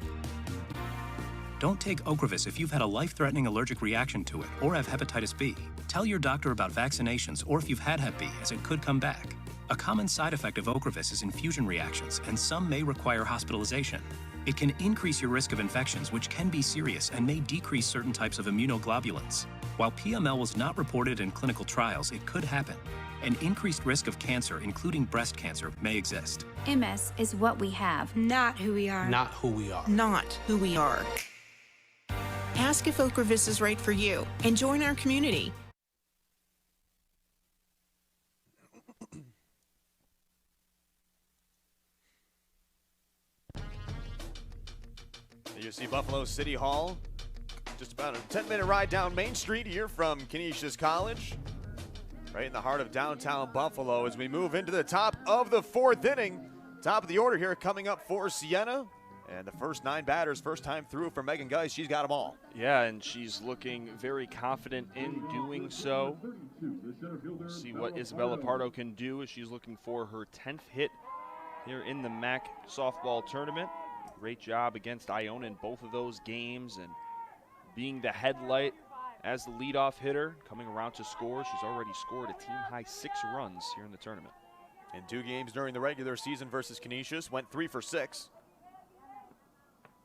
S28: Don't take Ocrevus if you've had a life-threatening allergic reaction to it or have hepatitis B. Tell your doctor about vaccinations or if you've had Hep B, as it could come back. A common side effect of Ocrevus is infusion reactions, and some may require hospitalization. It can increase your risk of infections, which can be serious and may decrease certain types of immunoglobulins. While PML was not reported in clinical trials, it could happen. An increased risk of cancer, including breast cancer, may exist.
S26: MS is what we have.
S13: Not who we are.
S18: Not who we are.
S25: Not who we are. Ask if Ocrevus is right for you and join our community.
S1: You see Buffalo City Hall, just about a 10-minute ride down Main Street here from Canisius College, right in the heart of downtown Buffalo as we move into the top of the 4th inning. Top of the order here coming up for Siena, And the first 9 batters, first time through for Megan Geis, she's got them all.
S2: Yeah, and she's looking very confident in doing so. We'll see what Isabella Pardo can do as she's looking for her 10th hit here in the MAAC softball tournament. Great job against Iona in both of those games, and being the headlight as the leadoff hitter, coming around to score. She's already scored a team-high 6 runs here in the tournament.
S1: In 2 games during the regular season versus Canisius, went 3 for 6.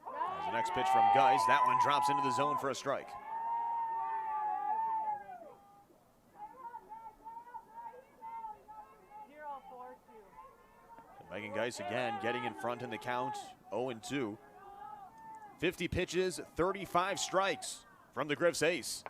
S1: As the next pitch from Geis, that one drops into the zone for a strike. Megan Geis again getting in front in the count, 0-2. 50 pitches, 35 strikes from the Griffs ace.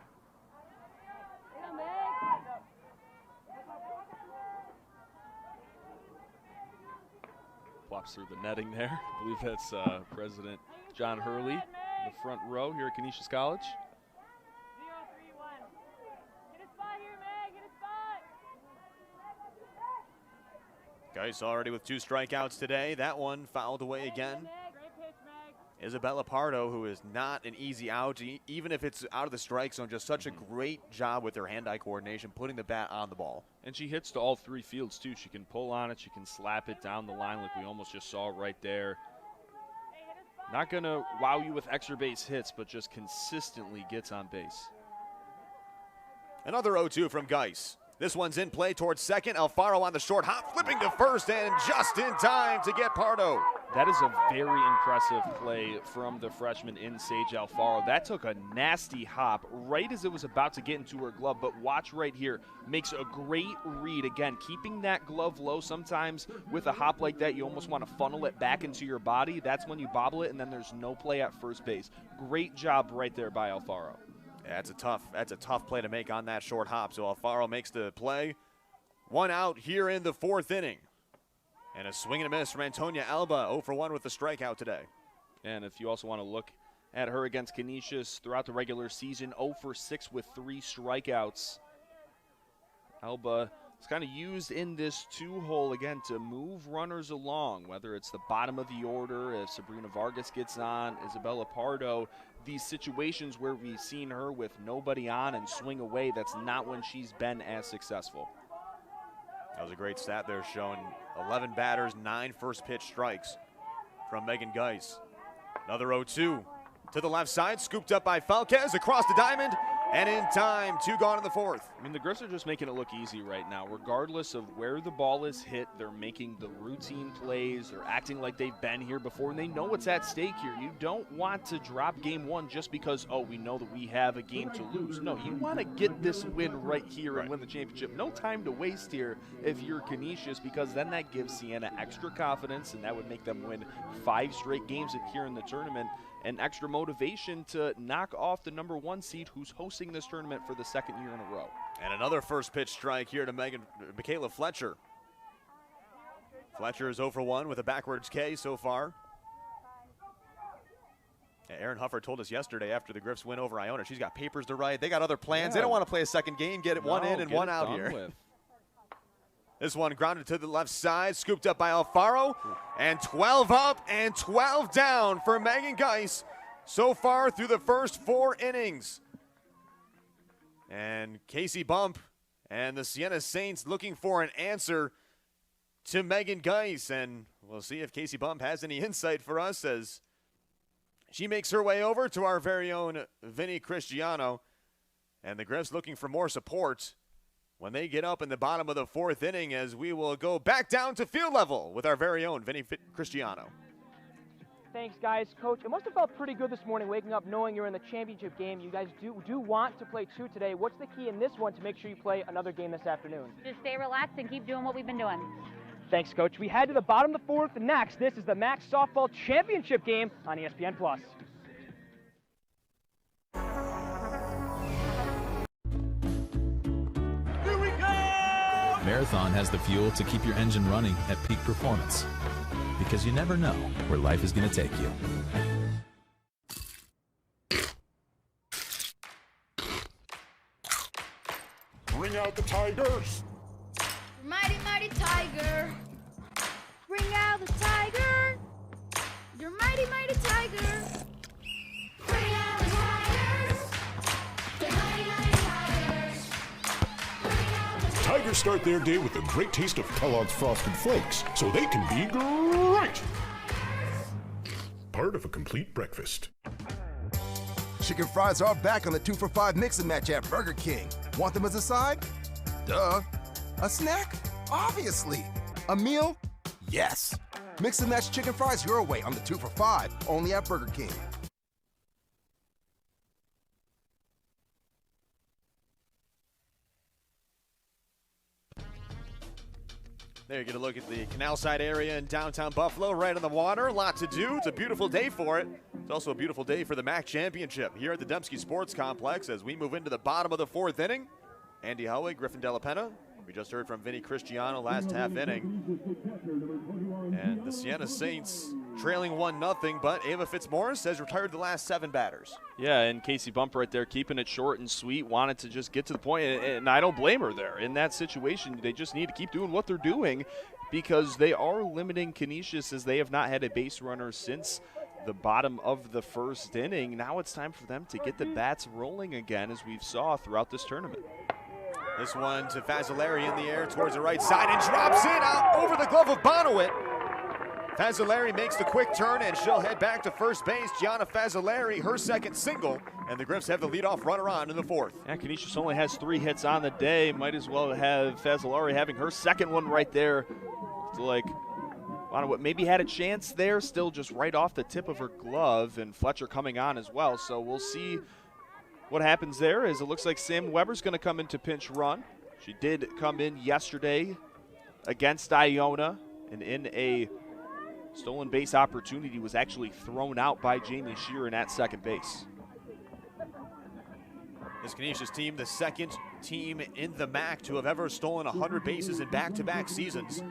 S2: Plops through the netting there. I believe that's President John Hurley in the front row here at Canisius College.
S1: Geis already with 2 strikeouts today. That one fouled away again. Isabella Pardo, who is not an easy out, even if it's out of the strike zone, just such a great job with her hand-eye coordination, putting the bat on the ball.
S2: And she hits to all 3 fields, too. She can pull on it. She can slap it down the line like we almost just saw right there. Not going to wow you with extra base hits, but just consistently gets on base.
S1: Another 0-2 from Geis. This one's in play towards second. Alfaro on the short hop, flipping to first, and just in time to get Pardo.
S2: That is a very impressive play from the freshman in Sage Alfaro. That took a nasty hop right as it was about to get into her glove, but watch right here. Makes a great read. Again, keeping that glove low. Sometimes with a hop like that, you almost want to funnel it back into your body. That's when you bobble it, and then there's no play at first base. Great job right there by Alfaro.
S1: Yeah, that's a tough play to make on that short hop. So Alfaro makes the play. 1 out here in the 4th inning. And a swing and a miss from Antonia Alba, 0 for 1 with the strikeout today.
S2: And if you also want to look at her against Canisius throughout the regular season, 0 for 6 with 3 strikeouts. Alba is kind of used in this 2-hole again to move runners along, whether it's the bottom of the order, if Sabrina Vargas gets on, Isabella Pardo. These situations where we've seen her with nobody on and swing away, that's not when she's been as successful.
S1: That was a great stat there showing 11 batters, 9 first pitch strikes from Megan Geis. Another 0-2 to the left side, scooped up by Falquez across the diamond, and in time, 2 gone in the 4th.
S2: I mean, the Griffs are just making it look easy right now. Regardless of where the ball is hit, they're making the routine plays. They're acting like they've been here before, and they know what's at stake here. You don't want to drop game 1 just because, oh, we know that we have a game to lose. No, you want to get this win right here and win the championship. No time to waste here if you're Canisius, because then that gives Siena extra confidence, and that would make them win 5 straight games here in the tournament, and extra motivation to knock off the number 1 seed who's hosting this tournament for the 2nd year in a row.
S1: And another first pitch strike here to Michaela Fletcher. Fletcher is 0 for 1 with a backwards K so far. Aaron Huffer told us yesterday after the Griffs win over Iona, she's got papers to write. They got other plans. They don't want to play a second game, get it 1 in and 1 out here. This one grounded to the left side, scooped up by Alfaro, and 12 up and 12 down for Megan Geis so far through the first 4 innings. And Casey Bump and the Siena Saints looking for an answer to Megan Geis, and we'll see if Casey Bump has any insight for us as she makes her way over to our very own Vinny Cristiano, and the Griffs looking for more support when they get up in the bottom of the 4th inning, as we will go back down to field level with our very own Vinny Cristiano.
S4: Thanks, guys. Coach, it must have felt pretty good this morning waking up knowing you're in the championship game. You guys do want to play 2 today. What's the key in this one to make sure you play another game this afternoon?
S3: Just stay relaxed and keep doing what we've been doing.
S4: Thanks, Coach. We head to the bottom of the 4th next. This is the MAAC Softball Championship game on ESPN+.
S10: Marathon has the fuel to keep your engine running at peak performance. Because you never know where life is going to take you.
S7: Bring out the Tigers!
S9: Mighty, mighty tiger! Bring out the tiger! Your mighty, mighty
S7: Better start their day with a great taste of Kellogg's Frosted Flakes so they can be great. Part of a complete breakfast.
S8: Chicken fries are back on the 2 for $5 mix and match at Burger King. Want them as a side? Duh. A snack? Obviously. A meal? Yes. Mix and match chicken fries your way on the 2 for $5, only at Burger King.
S1: There you get a look at the canal side area in downtown Buffalo, right on the water. A lot to do. It's a beautiful day for it. It's also a beautiful day for the MAAC championship here at the Dembski Sports Complex as we move into the bottom of the 4th inning. Andy Howie, Griffin Della Penna. We just heard from Vinny Cristiano last half inning. And the Siena Saints trailing 1-0, but Ava Fitzmaurice has retired the last 7 batters.
S2: Yeah, and Casey Bump right there keeping it short and sweet, wanted to just get to the point, and I don't blame her there. In that situation, they just need to keep doing what they're doing because they are limiting Canisius as they have not had a base runner since the bottom of the 1st inning. Now it's time for them to get the bats rolling again as we've saw throughout this tournament.
S1: This one to Fazzolari in the air towards the right side and drops in out over the glove of Bonowit. Fazzolari makes the quick turn and she'll head back to first base. Gianna Fazzolari, her 2nd single, and the Griffs have the leadoff runner on in the 4th.
S2: Yeah, Canisius only has 3 hits on the day. Might as well have Fazzolari having her 2nd one right there. It's like Bonowit maybe had a chance there, still just right off the tip of her glove, and Fletcher coming on as well. So we'll see what happens there as it looks like Sam Weber's going to come into pinch run. She did come in yesterday against Iona, and in a stolen base opportunity was actually thrown out by Jamie Sheeran at 2nd base.
S1: This Canisius team, the 2nd team in the MAAC to have ever stolen 100 bases in back-to-back seasons.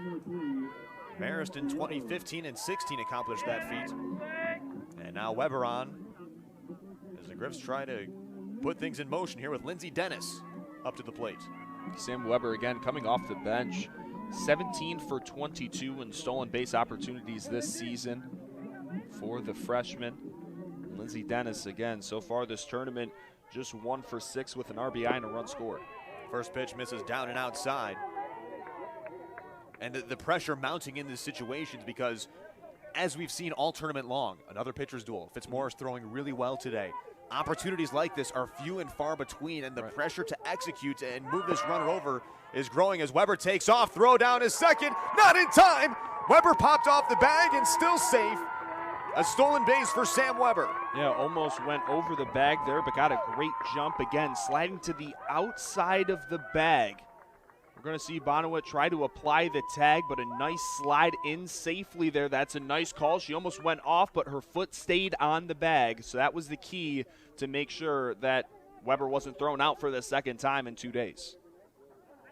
S1: Marist in 2015 and 16 accomplished that feat. And now Weber on as the Griffs try to put things in motion here with Lindsay Dennis up to the plate.
S2: Sam Weber again coming off the bench. 17 for 22 in stolen base opportunities this season for the freshman. Lindsay Dennis again so far this tournament just 1 for 6 with an RBI and a run scored.
S1: First pitch misses down and outside. And the pressure mounting in these situations because as we've seen all tournament long, another pitcher's duel. Fitzmaurice throwing really well today. Opportunities like this are few and far between, and the pressure to execute and move this runner over is growing as Weber takes off. Throw down is 2nd, not in time. Weber popped off the bag and still safe. A stolen base for Sam Weber.
S2: Yeah, almost went over the bag there, but got a great jump again, sliding to the outside of the bag. We're going to see Bonowit try to apply the tag, but a nice slide in safely there. That's a nice call. She almost went off, but her foot stayed on the bag. So that was the key to make sure that Weber wasn't thrown out for the 2nd time in 2 days.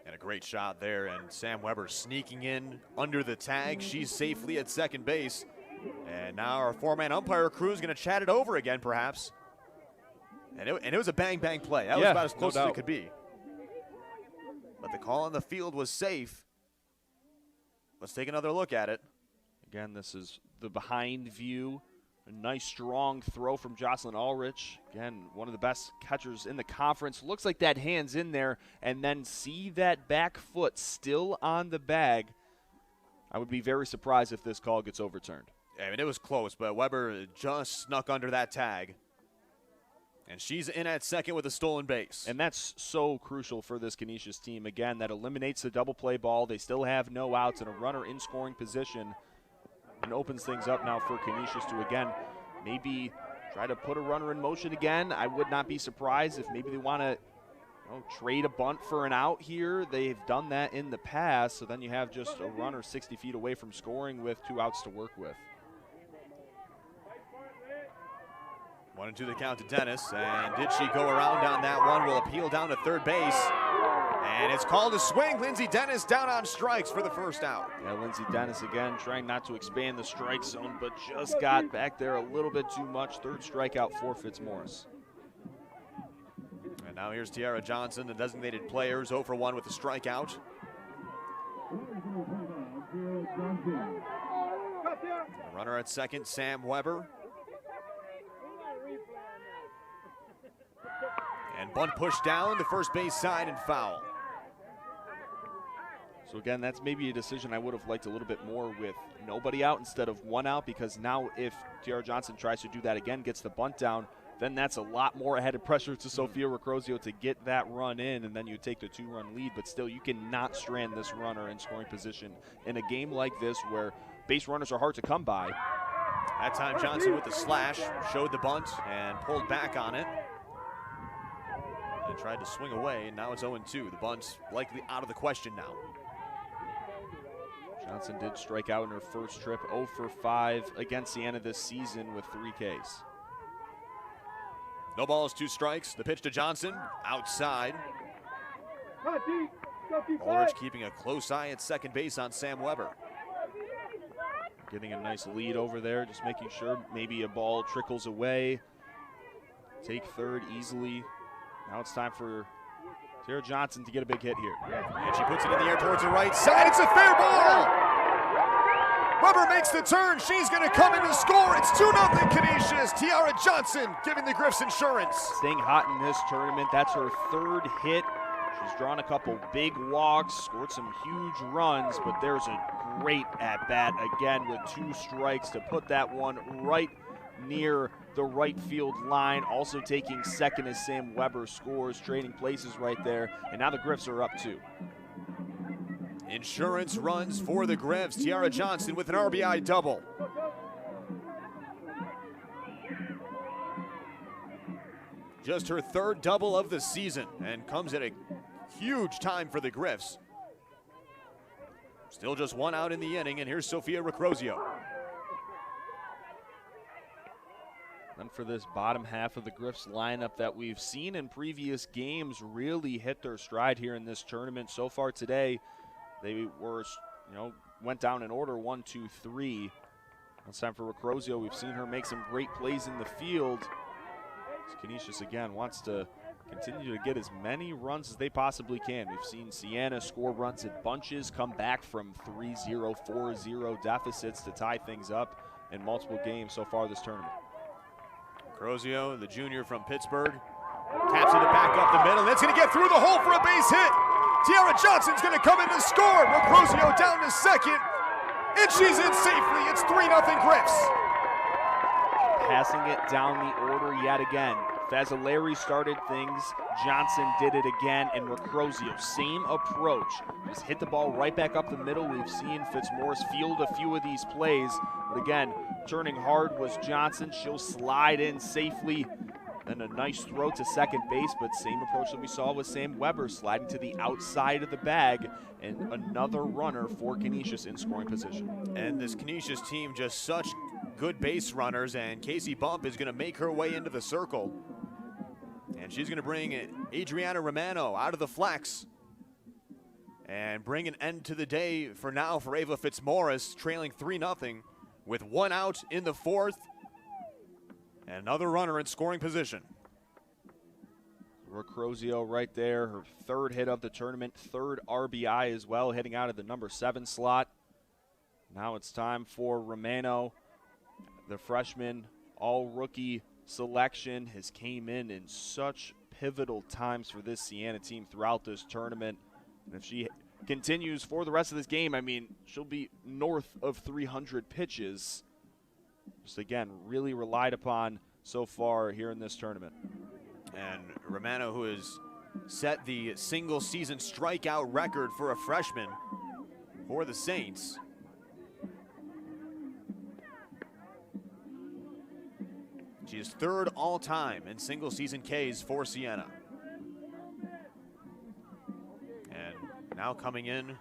S1: And a great shot there, and Sam Weber sneaking in under the tag. She's safely at 2nd base. And now our 4-man umpire crew is going to chat it over again, perhaps. And it was a bang-bang play. That was about as close as it could be. But the call on the field was safe. Let's take another look at it.
S2: Again, this is the behind view. A nice strong throw from Jocelyn Ulrich. Again, one of the best catchers in the conference. Looks like that hand's in there. And then see that back foot still on the bag. I would be very surprised if this call gets overturned.
S1: I mean, it was close, but Weber just snuck under that tag. And she's in at 2nd with a stolen base.
S2: And that's so crucial for this Canisius team. Again, that eliminates the double play ball. They still have no outs and a runner in scoring position. And opens things up now for Canisius to, again, maybe try to put a runner in motion again. I would not be surprised if maybe they want to trade a bunt for an out here. They've done that in the past. So then you have just a runner 60 feet away from scoring with 2 outs to work with.
S1: 1-2 the count to Dennis, and did she go around on that one? Will appeal down to 3rd base, and it's called a swing. Lindsay Dennis down on strikes for the 1st out.
S2: Yeah, Lindsay Dennis again trying not to expand the strike zone, but just got back there a little bit too much. 3rd strikeout for Fitzmaurice.
S1: And now here's Tiara Johnson, the designated player, 0 for 1 with a strikeout. The runner at 2nd, Sam Weber. And bunt pushed down to first base side and foul.
S2: So again, that's maybe a decision I would have liked a little bit more with nobody out instead of one out, because now if Tiara Johnson tries to do that again, gets the bunt down, then that's a lot more added pressure to Sophia Recrozio to get that run in, and then you take the 2-run lead. But still, you cannot strand this runner in scoring position in a game like this where base runners are hard to come by.
S1: That time Johnson with the slash, showed the bunt and pulled back on it. And tried to swing away, and now it's 0-2. The bunt's likely out of the question now.
S2: Johnson did strike out in her first trip, 0 for 5 against Siena this season with 3 Ks.
S1: No balls, 2 strikes. The pitch to Johnson, outside. Ulrich keeping a close eye at second base on Sam Weber.
S2: Getting a nice lead over there, just making sure maybe a ball trickles away. Take third easily. Now it's time for Tiara Johnson to get a big hit here.
S1: And she puts it in the air towards the right side. It's a fair ball! Weber makes the turn. She's going to come in to score. It's 2-0 Canisius. Tiara Johnson giving the Griffs insurance.
S2: Staying hot in this tournament. That's her 3rd hit. She's drawn a couple big walks, scored some huge runs, but there's a great at-bat again with 2 strikes to put that one right near the right field line. Also taking second as Sam Weber scores, trading places right there, and now the Griffs are up 2.
S1: Insurance runs for the Griffs. Tiara Johnson with an RBI double. Just her 3rd double of the season, and comes at a huge time for the Griffs. Still just 1 out in the inning, and here's Sophia Recrozio.
S2: And for this bottom half of the Griffs lineup that we've seen in previous games really hit their stride here in this tournament. So far today, they were, went down in order 1, 2, 3. It's time for Recrozio. We've seen her make some great plays in the field. Canisius again wants to continue to get as many runs as they possibly can. We've seen Siena score runs in bunches, come back from 3-0, 4-0 deficits to tie things up in multiple games so far this tournament.
S1: Recrozio, the junior from Pittsburgh, taps it back up the middle. That's going to get through the hole for a base hit. Tiara Johnson's going to come in to score. Recrozio down to second, and she's in safely. It's 3-0 Griffs.
S2: Passing it down the order yet again. Fazzolari started things, Johnson did it again, and Recrozio, same approach. Just hit the ball right back up the middle. We've seen Fitzmaurice field a few of these plays, but again, turning hard was Johnson. She'll slide in safely, and a nice throw to second base, but same approach that we saw with Sam Weber, sliding to the outside of the bag, and another runner for Canisius in scoring position.
S1: And this Canisius team, just such good base runners, and Casey Bump is going to make her way into the circle. And she's going to bring Adriana Romano out of the flex and bring an end to the day for now for Ava Fitzmaurice, trailing 3-0 with 1 out in the 4th. And another runner in scoring position.
S2: Recrozio right there, her 3rd hit of the tournament, 3rd RBI as well, hitting out of the number 7 slot. Now it's time for Romano. The freshman, all-rookie selection, has came in such pivotal times for this Siena team throughout this tournament. And if she continues for the rest of this game, I mean, she'll be north of 300 pitches. Just again, really relied upon so far here in this tournament.
S1: And Romano, who has set the single season strikeout record for a freshman for the Saints. She is 3rd all-time in single season Ks for Siena. And now coming in,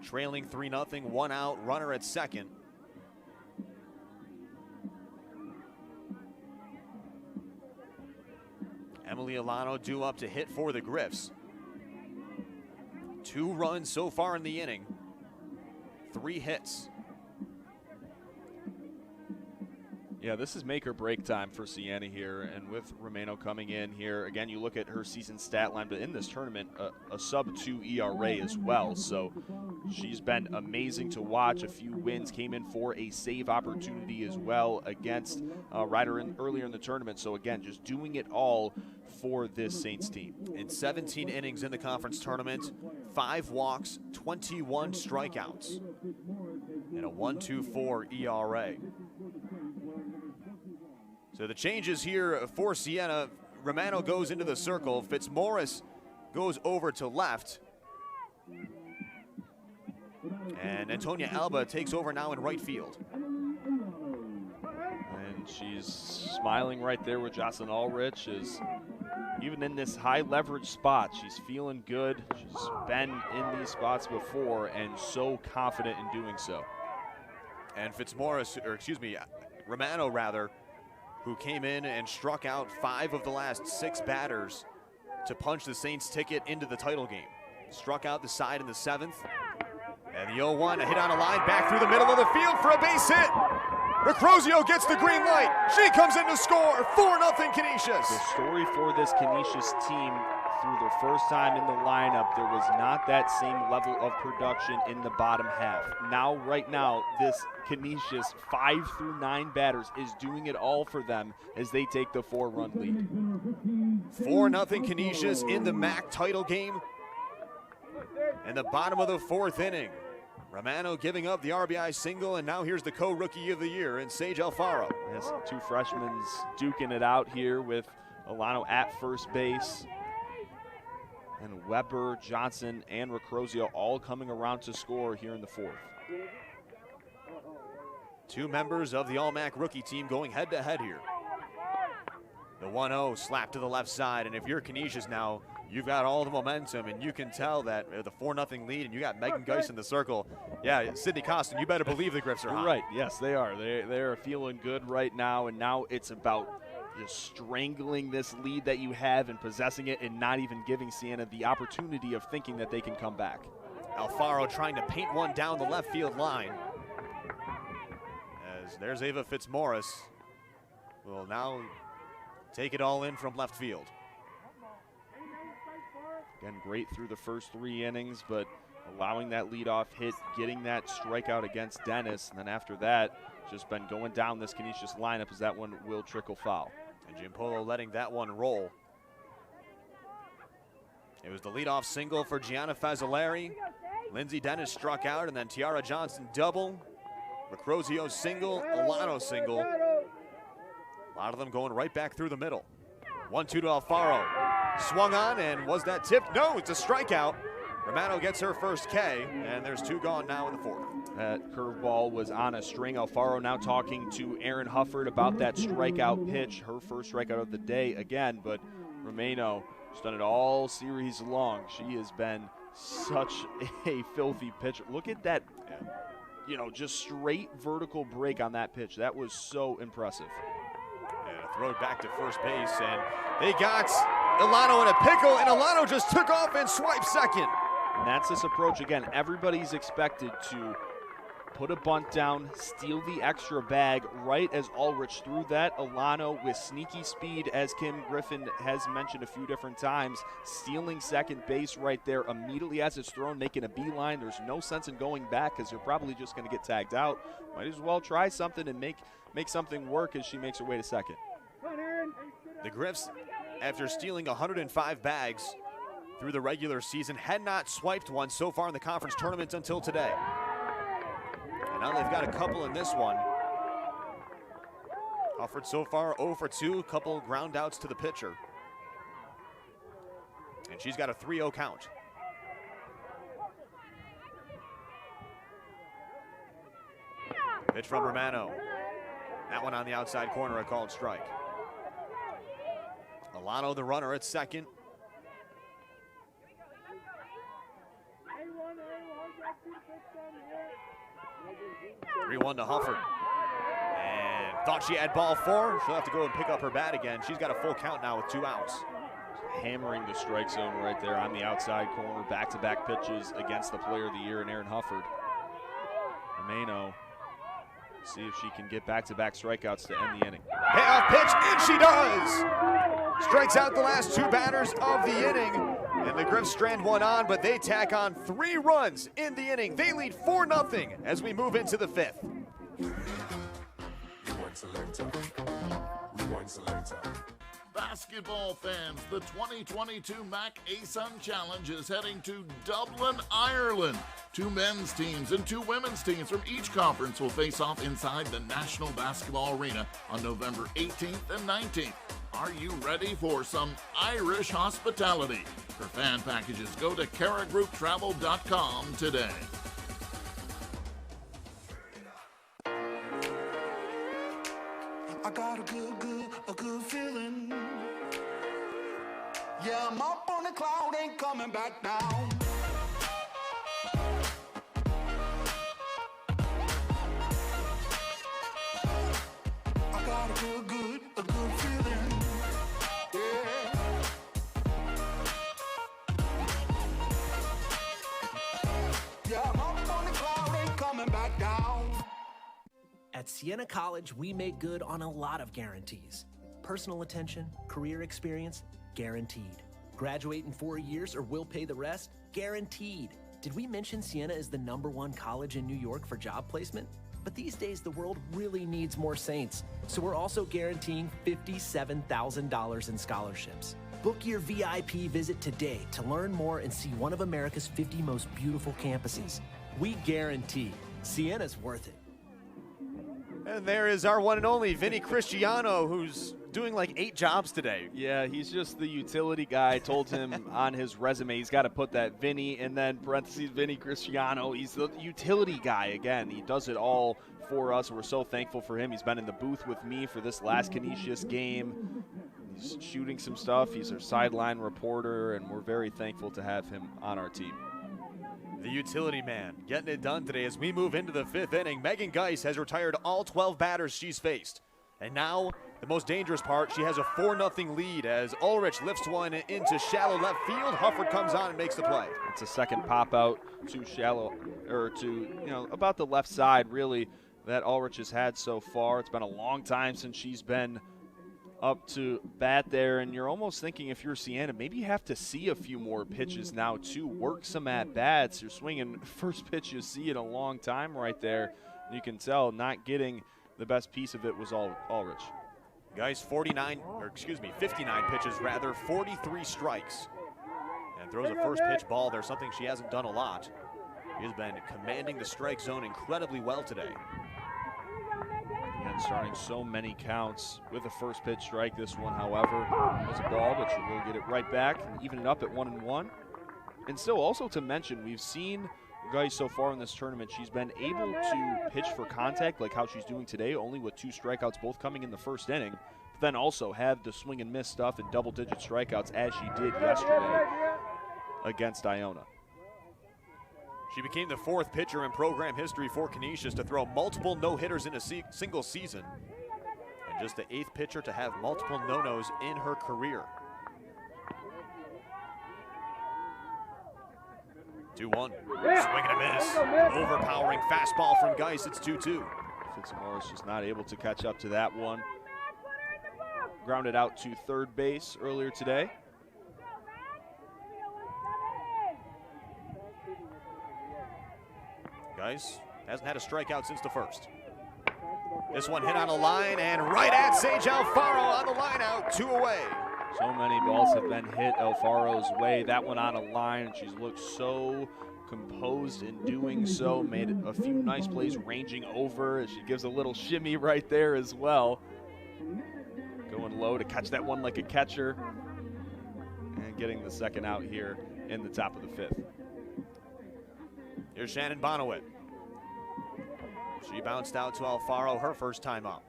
S1: trailing 3-0, 1 out, runner at second. Emily Alano due up to hit for the Griffs. 2 runs so far in the inning, 3 hits.
S2: Yeah, this is make or break time for Siena here, and with Romano coming in here, again, you look at her season stat line, but in this tournament, a sub-2 ERA as well, so she's been amazing to watch. A few wins, came in for a save opportunity as well against Ryder earlier in the tournament, so again, just doing it all for this Saints team.
S1: In 17 innings in the conference tournament, 5 walks, 21 strikeouts, and a 1.24 ERA. So the changes here for Siena. Romano goes into the circle. Fitzmaurice goes over to left. And Antonia Alba takes over now in right field.
S2: And she's smiling right there with Jocelyn Ulrich. Is even in this high leverage spot, she's feeling good. She's been in these spots before and so confident in doing so.
S1: And Romano rather, who came in and struck out 5 of the last 6 batters to punch the Saints' ticket into the title game. Struck out the side in the 7th. And the 0-1, a hit on a line back through the middle of the field for a base hit. Recrozio gets the green light. She comes in to score. 4-0 Canisius.
S2: The story for this Canisius team through their first time in the lineup, there was not that same level of production in the bottom half. Now, right now, this Canisius 5 through 9 batters is doing it all for them as they take the 4-run lead.
S1: 4-0 Canisius in the MAAC title game. In the bottom of the 4th inning, Romano giving up the RBI single, and now here's the co-rookie of the year in Sage Alfaro.
S2: Yes, 2 freshmen duking it out here with Alano at first base. And Weber, Johnson, and Recrozio all coming around to score here in the 4th.
S1: 2 members of the All-MAC rookie team going head-to-head here. The 1-0 slap to the left side, and if you're Canisius now, you've got all the momentum, and you can tell that the 4-0 lead, and you got Megan Geis in the circle. Yeah, Sydney Costin, you better believe the Griffs are hot.
S2: Right, yes, they are. They're feeling good right now, and now it's about just strangling this lead that you have and possessing it and not even giving Siena the opportunity of thinking that they can come back.
S1: Alfaro trying to paint one down the left field line. As there's Ava Fitzmaurice, will now take it all in from left field.
S2: Again, great through the first 3 innings, but allowing that leadoff hit, getting that strikeout against Dennis, and then after that, just been going down this Canisius lineup as that one will trickle foul.
S1: And Jim Polo letting that one roll. It was the leadoff single for Gianna Fazzolari. Lindsay Dennis struck out, and then Tiara Johnson double. Recrozio single, Alano single. A lot of them going right back through the middle. 1-2 to Alfaro. Swung on, and was that tipped? No, it's a strikeout. Romano gets her first K, and there's 2 gone now in the 4th.
S2: That curveball was on a string. Alfaro now talking to Erin Hufford about that strikeout pitch, her first strikeout of the day again, but Romano has done it all series long. She has been such a filthy pitcher. Look at that, just straight vertical break on that pitch. That was so impressive.
S1: And a throw back to first base, and they got Alano in a pickle, and Alano just took off and swiped second.
S2: And that's this approach. Again, everybody's expected to put a bunt down, steal the extra bag right as Ulrich threw that. Alano with sneaky speed, as Kim Griffin has mentioned a few different times, stealing second base right there immediately as it's thrown, making a beeline. There's no sense in going back because you're probably just going to get tagged out. Might as well try something and make something work as she makes her way to second.
S1: The Griffs, after stealing 105 bags through the regular season, had not swiped one so far in the conference tournament until today. And now they've got a couple in this one. Hufford so far 0 for 2, a couple ground outs to the pitcher. And she's got a 3-0 count. Pitch from Romano. That one on the outside corner, a called strike. Alano, the runner, at second. 3-1 to Hufford. And thought she had ball 4. She'll have to go and pick up her bat again. She's got a full count now with 2 outs.
S2: Hammering the strike zone right there on the outside corner. Back-to-back pitches against the player of the year in Erin Hufford. Romano, see if she can get back-to-back strikeouts to end the inning.
S1: Payoff pitch, and she does! Strikes out the last 2 batters of the inning. And the Griffs strand one on, but they tack on 3 runs in the inning. They lead 4-0 as we move into the 5th.
S12: basketball fans, the 2022 MAAC ASUN Challenge is heading to Dublin, Ireland. 2 men's teams and 2 women's teams from each conference will face off inside the National Basketball Arena on November 18th and 19th. Are you ready for some Irish hospitality? For fan packages, go to caragrouptravel.com today.
S14: I got a good feeling. Yeah, I'm up on the cloud, ain't coming back down. I got a good feeling. Yeah. Yeah, I'm up on the cloud, ain't coming back down.
S15: At Siena College, we make good on a lot of guarantees. Personal attention, career experience, guaranteed. Graduate in 4 years or we'll pay the rest, guaranteed. Did we mention Siena is the #1 college in New York for job placement? But these days, the world really needs more Saints. So we're also guaranteeing $57,000 in scholarships. Book your VIP visit today to learn more and see one of America's 50 most beautiful campuses. We guarantee Siena's worth it.
S1: And there is our one and only Vinny Cristiano, who's doing like 8 jobs today.
S2: Yeah, he's just the utility guy. I told him on his resume he's got to put that Vinny and then parentheses Vinny Cristiano. He's the utility guy again. He does it all for us. We're so thankful for him. He's been in the booth with me for this last Canisius game. He's shooting some stuff. He's our sideline reporter, and we're very thankful to have him on our team.
S1: The utility man getting it done today as we move into the 5th inning. Megan Geis has retired all 12 batters she's faced. And now, the most dangerous part, she has a 4-0 lead as Ulrich lifts one into shallow left field. Hufford comes on and makes the play.
S2: It's a second pop out to shallow, or to, about the left side, really, that Ulrich has had so far. It's been a long time since she's been up to bat there, and you're almost thinking if you're Siena, maybe you have to see a few more pitches now to work some at-bats. You're swinging first pitch you see in a long time right there. You can tell not getting the best piece of it was Ulrich.
S1: Guys, 59 pitches rather, 43 strikes. And throws a first pitch ball there, something she hasn't done a lot. She has been commanding the strike zone incredibly well today.
S2: And starting so many counts with a first pitch strike. This one, however, was a ball, but she will get it right back and even it up at 1-1. And still, also to mention, we've seen Geis so far in this tournament. She's been able to pitch for contact like how she's doing today, only with 2 strikeouts, both coming in the first inning. But then also have the swing and miss stuff and double-digit strikeouts as she did yesterday against Iona.
S1: She became the 4th pitcher in program history for Canisius to throw multiple no-hitters in a single season, and just the 8th pitcher to have multiple no-nos in her career. 2-1, swing and a miss, overpowering fastball from Geis. It's 2-2.
S2: Fitzmaurice just not able to catch up to that one. Grounded out to third base earlier today.
S1: Geis hasn't had a strikeout since the 1st. This one hit on a line and right at Sage Alfaro on the line out, 2 away.
S2: So many balls have been hit Alfaro's way. That one on a line, she's looked so composed in doing so. Made a few nice plays ranging over as she gives a little shimmy right there as well. Going low to catch that one like a catcher. And getting the second out here in the top of the 5th.
S1: Here's Shannon Bonowit. She bounced out to Alfaro her first time up.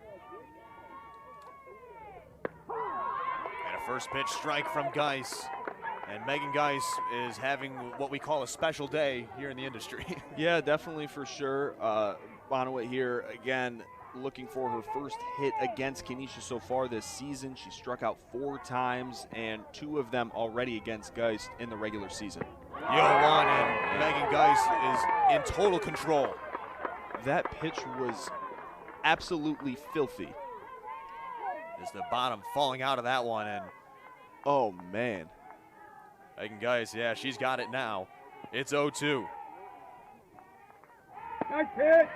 S1: And a first pitch strike from Geis. And Megan Geis is having what we call a special day here in the industry.
S2: Yeah, definitely for sure. Bonowit here, again, looking for her first hit against Canisius so far this season. She struck out 4 times, and 2 of them already against Geis in the regular season.
S1: 0-1, and Megan Geis is in total control.
S2: That pitch was absolutely filthy.
S1: Just the bottom falling out of that one, and
S2: oh man.
S1: Megan Geis, yeah, she's got it now. It's 0-2.
S14: Nice hit.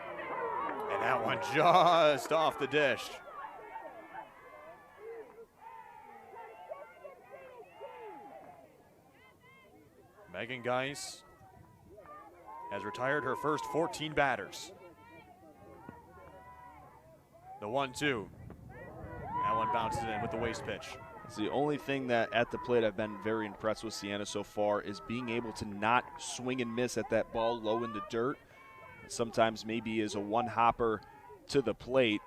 S1: And that one just off the dish. Megan Geis has retired her first 14 batters. The 1-2. That one bounces in with the waist pitch.
S2: It's the only thing that at the plate I've been very impressed with Sienna so far is being able to not swing and miss at that ball low in the dirt. Sometimes maybe is a one-hopper to the plate.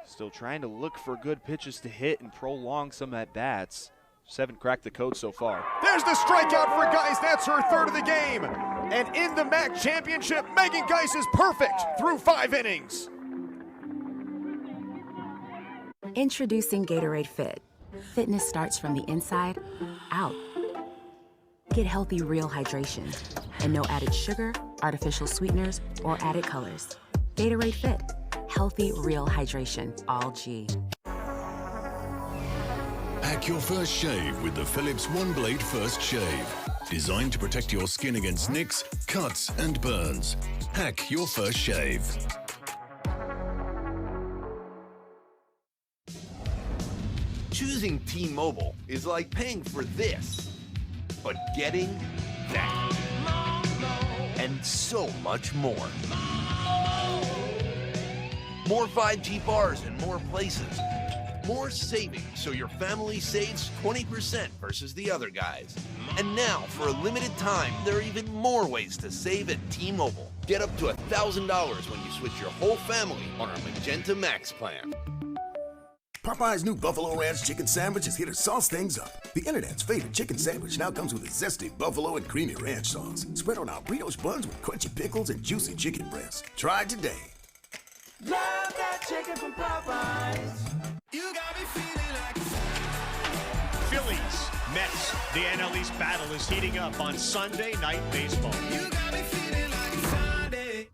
S2: Still trying to look for good pitches to hit and prolong some at-bats. Just haven't cracked the code so far.
S1: There's the strikeout for Geis. That's her third of the game. And in the MAAC championship, Megan Geis is perfect through 5 innings.
S6: Introducing Gatorade Fit. Fitness starts from the inside out. Get healthy, real hydration. And no added sugar, artificial sweeteners, or added colors. Gatorade Fit. Healthy, real hydration. All G.
S5: Hack your first shave with the Philips One Blade First Shave. Designed to protect your skin against nicks, cuts, and burns. Hack your first shave.
S16: Choosing T-Mobile is like paying for this, but getting that. And so much more. More 5G bars in more places. More savings so your family saves 20% versus the other guys. And now, for a limited time, there are even more ways to save at T-Mobile. Get up to $1,000 when you switch your whole family on our Magenta Max plan.
S8: Popeye's new Buffalo Ranch Chicken Sandwich is here to sauce things up. The internet's favorite chicken sandwich now comes with a zesty buffalo and creamy ranch sauce, spread on our brioche buns with crunchy pickles and juicy chicken breasts. Try it today.
S14: Love that chicken from Popeyes. You got me feeling like
S17: Phillies, Mets. The NL East battle is heating up on Sunday Night Baseball.
S14: You got me feeling like Sunday.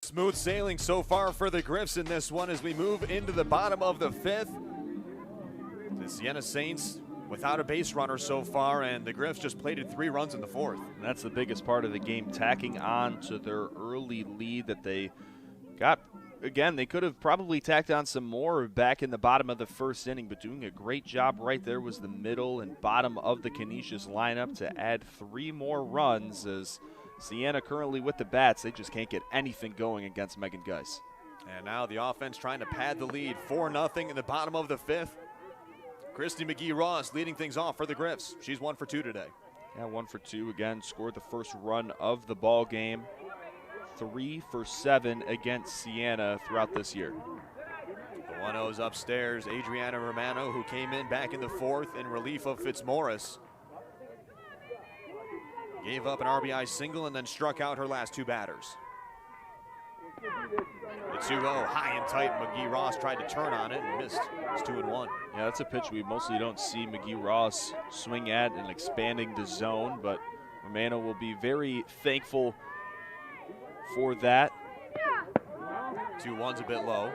S1: Smooth sailing so far for the Griffs in this one as we move into the bottom of the 5th. The Siena Saints without a base runner so far, and the Griffs just plated 3 runs in the 4th.
S2: And that's the biggest part of the game, tacking on to their early lead that they got. Again, they could have probably tacked on some more back in the bottom of the 1st inning, but doing a great job right there was the middle and bottom of the Canisius lineup to add 3 more runs as Siena currently with the bats. They just can't get anything going against Megan Geis.
S1: And now the offense trying to pad the lead, 4-0 in the bottom of the 5th. Christy McGee-Ross leading things off for the Griffs. She's 1 for 2 today.
S2: Yeah, 1 for 2 again, scored the first run of the ball game. 3 for 7 against Siena throughout this year.
S1: The 1-0's upstairs, Adriana Romano, who came in back in the 4th in relief of Fitzmaurice. Gave up an RBI single and then struck out her last 2 batters. The 2-0 high and tight. McGee-Ross tried to turn on it and missed. It's 2-1.
S2: Yeah, that's a pitch we mostly don't see McGee-Ross swing at and expanding the zone, but Romano will be very thankful for that.
S1: 2-1's a bit low.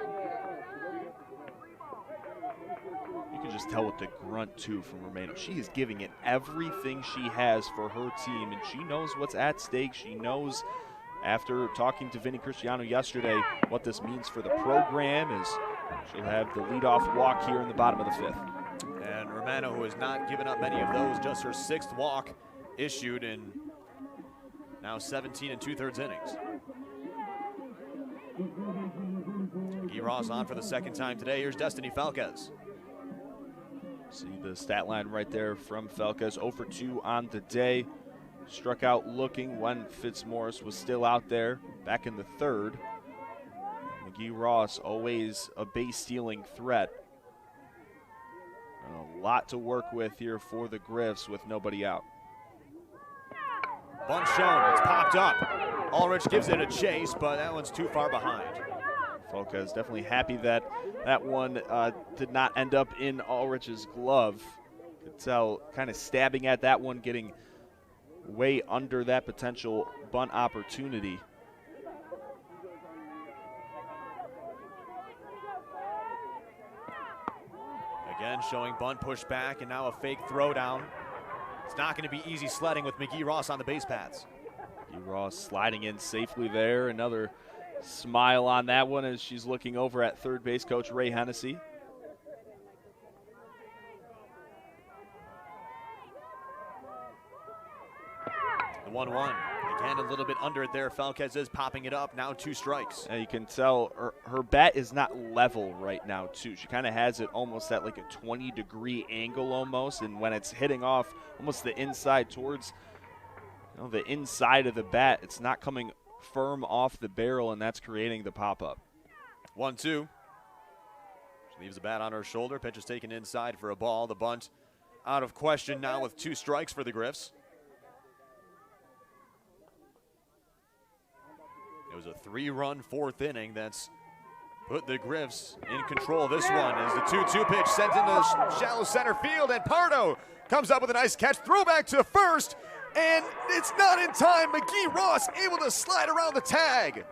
S2: You can just tell with the grunt, too, from Romano. She is giving it everything she has for her team, and she knows what's at stake. She knows, after talking to Vinny Cristiano yesterday, what this means for the program is she'll have the leadoff walk here in the bottom of the 5th.
S1: And Romano, who has not given up many of those, just her 6th walk issued in now 17 2/3 innings. McGee-Ross on for the 2nd time today. Here's Destiny Falquez.
S2: See the stat line right there from Falquez, 0 for 2 on the day. Struck out looking when Fitzmaurice was still out there back in the 3rd. McGee-Ross always a base-stealing threat. A lot to work with here for the Griffs with nobody out.
S1: Bunt shown, it's popped up. Ulrich gives it a chase, but that one's too far behind.
S2: Falquez definitely happy that that one did not end up in Ulrich's glove. Could tell kind of stabbing at that one, getting way under that potential bunt opportunity.
S1: Again, showing bunt push back and now a fake throw down. It's not going to be easy sledding with McGee-Ross on the base paths.
S2: Ross sliding in safely there. Another smile on that one as she's looking over at third base coach Ray Hennessy.
S1: The 1-1. Again, a little bit under it there. Falquez is popping it up. Now 2 strikes.
S2: And you can tell her bat is not level right now, too. She kind of has it almost at like a 20-degree angle almost. And when it's hitting off almost the inside towards the inside of the bat, it's not coming firm off the barrel, and that's creating the pop-up.
S1: 1-2. She leaves the bat on her shoulder. Pitch is taken inside for a ball. The bunt out of question now with 2 strikes for the Griffs. It was a 3-run 4th inning that's put the Griffs in control. This one is the 2-2 pitch sent into shallow center field, and Pardo comes up with a nice catch. Throwback to first, and it's not in time. McGee Ross able to slide around the tag.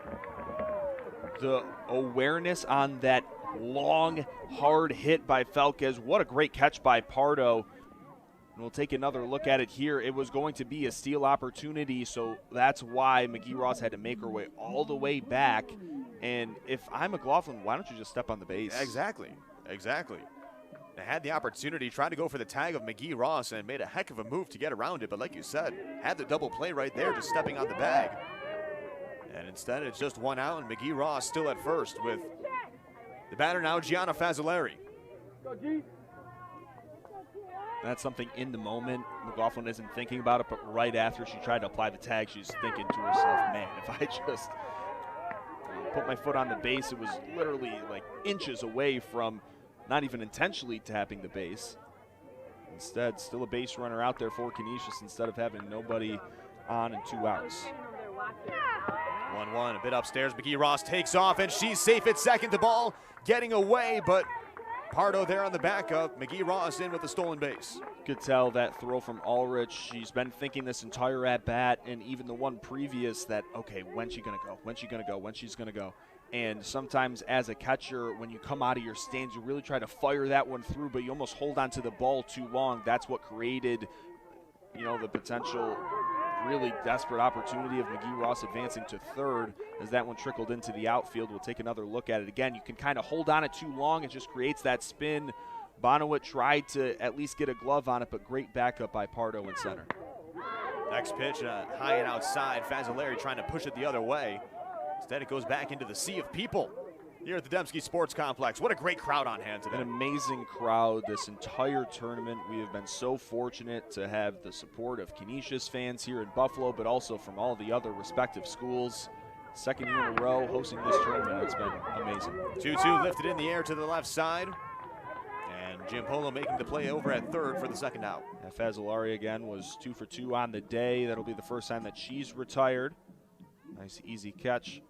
S2: The awareness on that long, hard hit by Falquez. What a great catch by Pardo. And we'll take another look at it here. It was going to be a steal opportunity, so that's why McGee Ross had to make her way all the way back. And if I'm McLaughlin, why don't you just step on the base?
S1: Exactly. They had the opportunity, tried to go for the tag of McGee Ross and made a heck of a move to get around it. But like you said, had the double play right there, just stepping on the bag. And instead, it's just 1 out, and McGee Ross still at first with the batter now, Gianna Fazzolari.
S2: That's something in the moment. McLaughlin isn't thinking about it, but right after she tried to apply the tag, she's thinking to herself, man, if I just put my foot on the base, it was literally like inches away from not even intentionally tapping the base. Instead, still a base runner out there for Canisius instead of having nobody on and 2 outs.
S1: 1-1, a bit upstairs. McGee Ross takes off, and she's safe at second. The ball getting away, but Pardo there on the backup. McGee Ross in with the stolen base.
S2: Could tell that throw from Ulrich. She's been thinking this entire at-bat, and even the one previous that, okay, when's she going to go? When's she going to go? When's she's going to go? And sometimes as a catcher, when you come out of your stance, you really try to fire that one through, but you almost hold on to the ball too long. That's what created, the potential really desperate opportunity of McGee Ross advancing to third as that one trickled into the outfield. We'll take another look at it again. You can kind of hold on it too long. It just creates that spin. Bonowit tried to at least get a glove on it, but great backup by Pardo in center.
S1: Next pitch, high and outside. Fazzolari trying to push it the other way. Instead, it goes back into the sea of people here at the Dembski Sports Complex. What a great crowd on hand today.
S2: An amazing crowd this entire tournament. We have been so fortunate to have the support of Canisius fans here in Buffalo, but also from all the other respective schools. Second year in a row hosting this tournament. It's been amazing.
S1: 2-2 lifted in the air to the left side. And Giampolo making the play over at third for the second out.
S2: Fazzolari again was 2 for 2 on the day. That'll be the first time that she's retired. Nice easy catch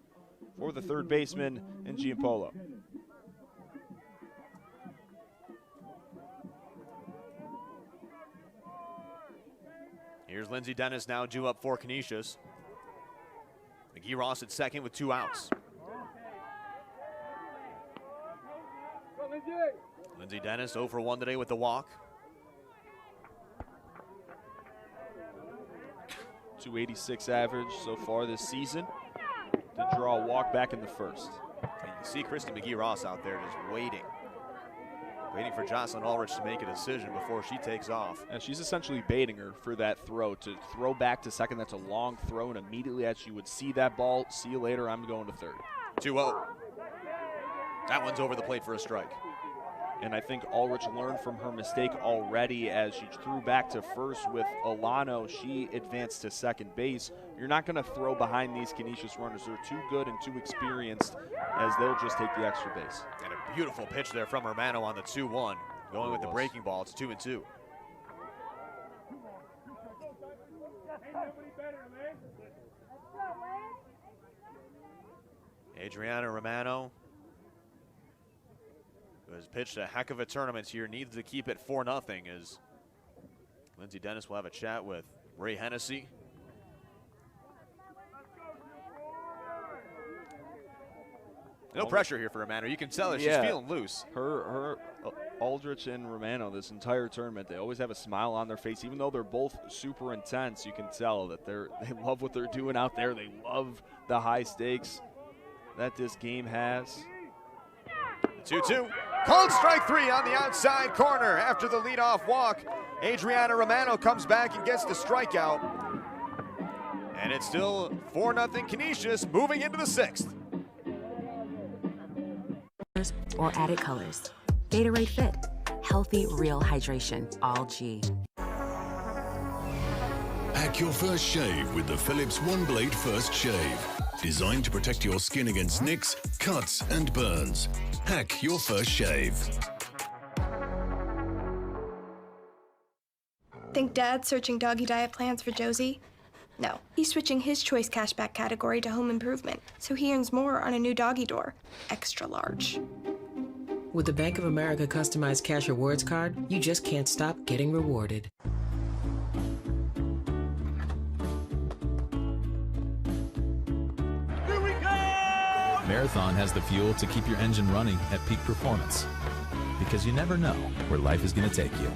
S2: for the third baseman in Giampolo.
S1: Here's Lindsey Dennis now due up for Canisius. McGee Ross at second with 2 outs. Lindsey Dennis 0 for 1 today with the walk.
S2: .286 average so far this season. To draw a walk back in the first.
S1: And you see Christy McGee Ross out there just waiting for Jocelyn Ulrich to make a decision before she takes off.
S2: And she's essentially baiting her for that throw, to throw back to second. That's a long throw, and immediately as she would see that ball, see you later, I'm going to third.
S1: 2-0. That one's over the plate for a strike.
S2: And I think Ulrich learned from her mistake already as she threw back to first with Alano. She advanced to second base. You're not going to throw behind these Canisius runners. They're too good and too experienced as they'll just take the extra base.
S1: And a beautiful pitch there from Romano on the 2-1. Going with the breaking ball, it's 2-2. Adriana Romano, who has pitched a heck of a tournament here, needs to keep it 4-0 as Lindsey Dennis will have a chat with Ray Hennessy. No pressure here for Romano. You can tell that she's feeling loose.
S2: Her Aldrich and Romano, this entire tournament, they always have a smile on their face. Even though they're both super intense, you can tell that they love what they're doing out there. They love the high stakes that this game has.
S1: 2-2. Called strike 3 on the outside corner after the leadoff walk. Adriana Romano comes back and gets the strikeout. And it's still 4-0 Canisius moving into the 6th.
S6: Or added colors. Gatorade Fit. Healthy, real hydration. All G.
S5: Pack your first shave with the Philips One Blade First Shave. Designed to protect your skin against nicks, cuts, and burns. Hack your first shave.
S13: Think Dad's searching doggy diet plans for Josie? No, he's switching his choice cashback category to home improvement, so he earns more on a new doggy door, extra large.
S11: With the Bank of America customized cash rewards card, you just can't stop getting rewarded.
S10: Marathon has the fuel to keep your engine running at peak performance. Because you never know where life is going to take you.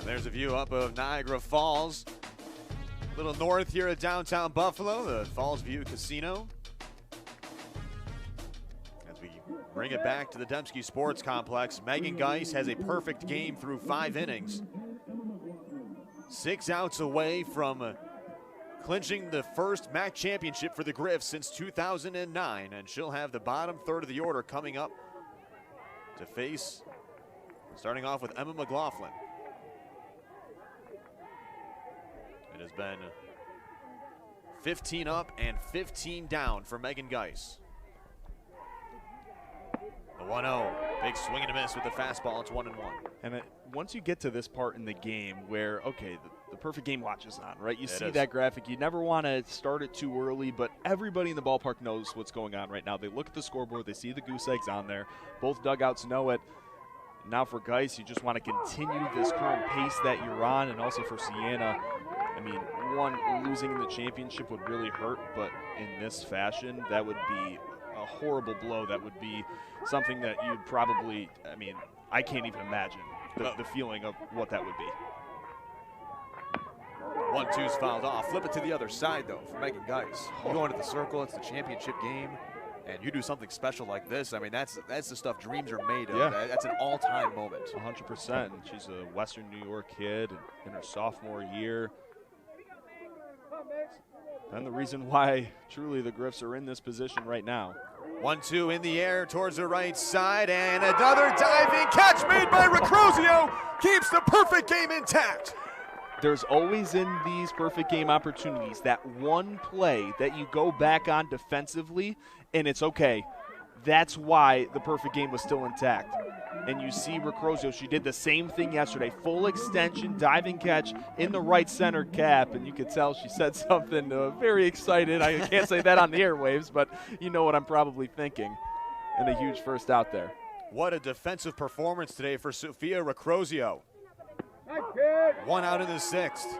S1: There's a view up of Niagara Falls. A little north here at downtown Buffalo, the Falls View Casino. As we bring it back to the Dembski Sports Complex, Megan Geis has a perfect game through 5 innings. 6 outs away from clinching the first MAAC championship for the Griffs since 2009, and she'll have the bottom third of the order coming up to face, starting off with Emma McLaughlin. It has been 15 up and 15 down for Megan Geis. The 1-0, big swing and a miss with the fastball. It's 1-1.
S2: And once you get to this part in the game where, okay, the perfect game watch is on, right? You see that graphic. You never want to start it too early, but everybody in the ballpark knows what's going on right now. They look at the scoreboard. They see the goose eggs on there. Both dugouts know it. Now for Geis, you just want to continue this current pace that you're on, and also for Sienna, I mean, losing in the championship would really hurt, but in this fashion, that would be a horrible blow. That would be something that you'd probably, I mean, I can't even imagine the feeling of what that would be.
S1: 1-2's fouled off. Flip it to the other side, though, for Megan Geis. You go into the circle, it's the championship game, and you do something special like this. I mean, that's the stuff dreams are made of.
S2: Yeah.
S1: That's an all-time moment.
S2: 100%. She's a Western New York kid in her sophomore year. And the reason why truly the Griffs are in this position right now.
S1: 1-2 in the air towards the right side, and another diving catch made by Recrozio keeps the perfect game intact.
S2: There's always in these perfect game opportunities that one play that you go back on defensively, and it's okay. That's why the perfect game was still intact. And you see Recrozio, she did the same thing yesterday. Full extension, diving catch in the right center cap, and you could tell she said something very excited. I can't say that on the airwaves, but you know what I'm probably thinking. And a huge first out there.
S1: What a defensive performance today for Sophia Recrozio. 1 out in the 6th.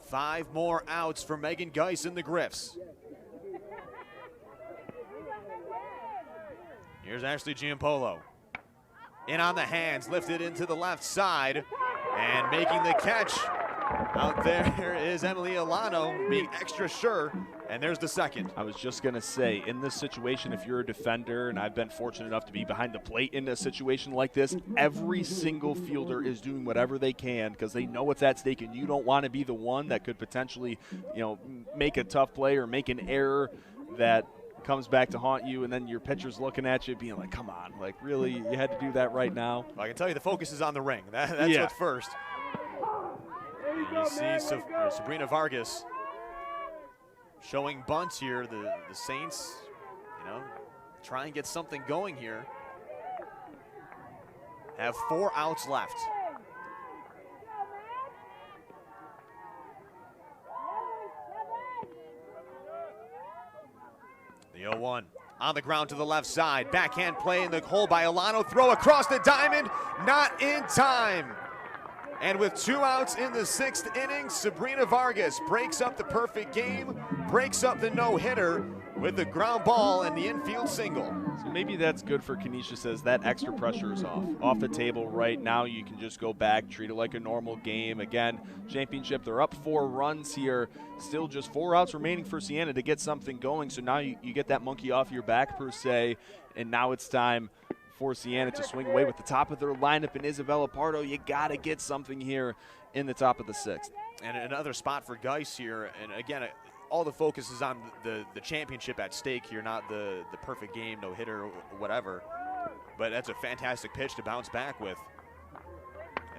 S1: Five more outs for Megan Geis in the Griffs. Here's Ashley Giampolo. In on the hands, lifted into the left side, and making the catch. Out there is Emily Alano being extra sure, and there's the second.
S2: I was just going to say, in this situation, if you're a defender, and I've been fortunate enough to be behind the plate in a situation like this, every single fielder is doing whatever they can because they know what's at stake, and you don't want to be the one that could potentially, make a tough play or make an error that comes back to haunt you, and then your pitcher's looking at you being like, come on, like really, you had to do that right now?
S1: Well, I can tell you the focus is on the ring. That's what's first. You see Sabrina Vargas showing bunts here. The Saints, try and get something going here. Have 4 outs left. The 0-1 on the ground to the left side. Backhand play in the hole by Alano. Throw across the diamond. Not in time. And with 2 outs in the 6th inning, Sabrina Vargas breaks up the perfect game, breaks up the no-hitter with the ground ball and the infield single.
S2: So maybe that's good for Canisius, as that extra pressure is off the table right now. You can just go back, treat it like a normal game. Again, championship, they're up 4 runs here. Still just 4 outs remaining for Siena to get something going. So now you get that monkey off your back, per se, and now it's time for Siena to swing away with the top of their lineup and Isabella Pardo. You got to get something here in the top of the 6th.
S1: And another spot for Geis here. And again, all the focus is on the championship at stake here, not the perfect game, no hitter, or whatever. But that's a fantastic pitch to bounce back with.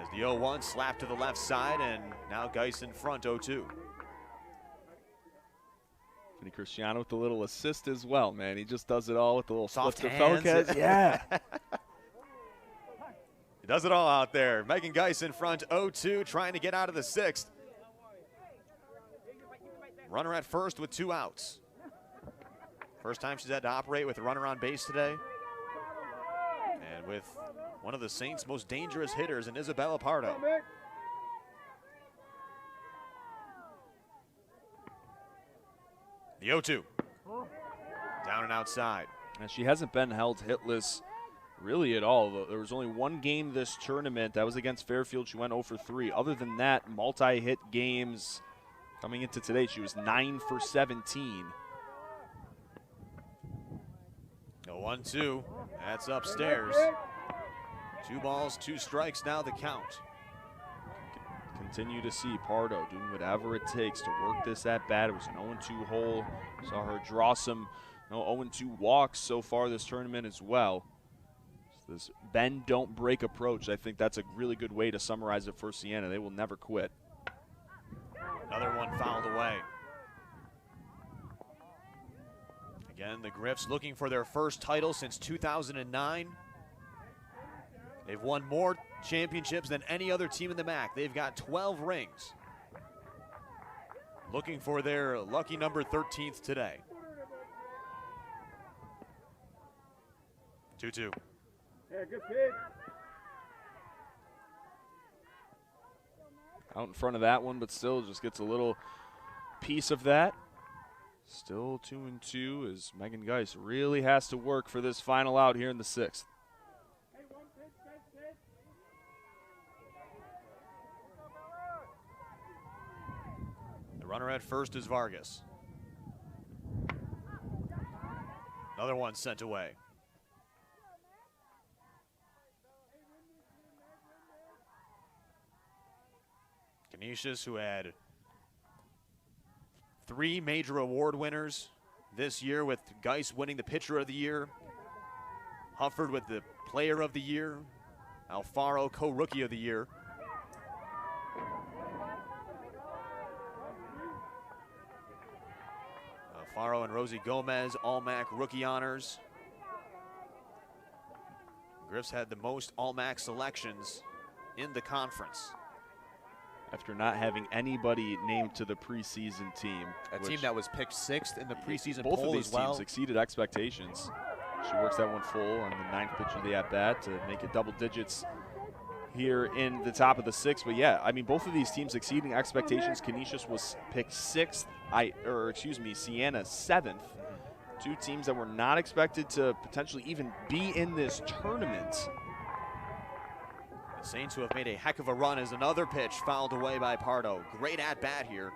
S1: As the 0-1 slapped to the left side, and now Geis in front, 0-2.
S2: Vinny Cristiano with the little assist as well, man. He just does it all with the little
S1: soft
S2: flip
S1: hands.
S2: to focus. Yeah.
S1: He does it all out there. Megan Geis in front, 0-2, trying to get out of the 6th. Runner at first with 2 outs. First time she's had to operate with a runner on base today. And with one of the Saints' most dangerous hitters in Isabella Pardo. The 0-2. Down and outside.
S2: And she hasn't been held hitless really at all. There was only 1 game this tournament. That was against Fairfield. She went 0 for 3. Other than that, multi-hit games. Coming into today, she was 9 for 17.
S1: The 1-2. That's upstairs. 2 balls, 2 strikes now the count.
S2: Continue to see Pardo doing whatever it takes to work this at bat. It was an 0-2 hole. Saw her draw some 0-2 walks so far this tournament as well. So this bend, don't break approach, I think that's a really good way to summarize it for Siena. They will never quit.
S1: Another one fouled away. Again, the Griffs looking for their first title since 2009. They've won more championships than any other team in the MAAC. They've got 12 rings. Looking for their lucky number 13th today. 2-2.
S14: Yeah, good pitch.
S2: Out in front of that one, but still just gets a little piece of that. Still 2-2 as Megan Geis really has to work for this final out here in the 6th.
S1: The runner at first is Vargas. Another one sent away. Canisius, who had 3 major award winners this year, with Geis winning the Pitcher of the Year, Hufford with the Player of the Year, Alfaro co-Rookie of the Year. Alfaro and Rosie Gomez, All-MAAC rookie honors. Griffs had the most All-MAAC selections in the conference.
S2: After not having anybody named to the preseason team.
S1: A team that was picked 6th in the preseason
S2: both
S1: poll
S2: of these
S1: as well.
S2: teams exceeded expectations. She works that one full on the 9th pitch of the at-bat to make it double digits here in the top of the 6th. But yeah, I mean, both of these teams exceeding expectations. Canisius was picked 6th, Siena 7th. 2 teams that were not expected to potentially even be in this tournament.
S1: The Saints, who have made a heck of a run, as another pitch fouled away by Pardo. Great at-bat here.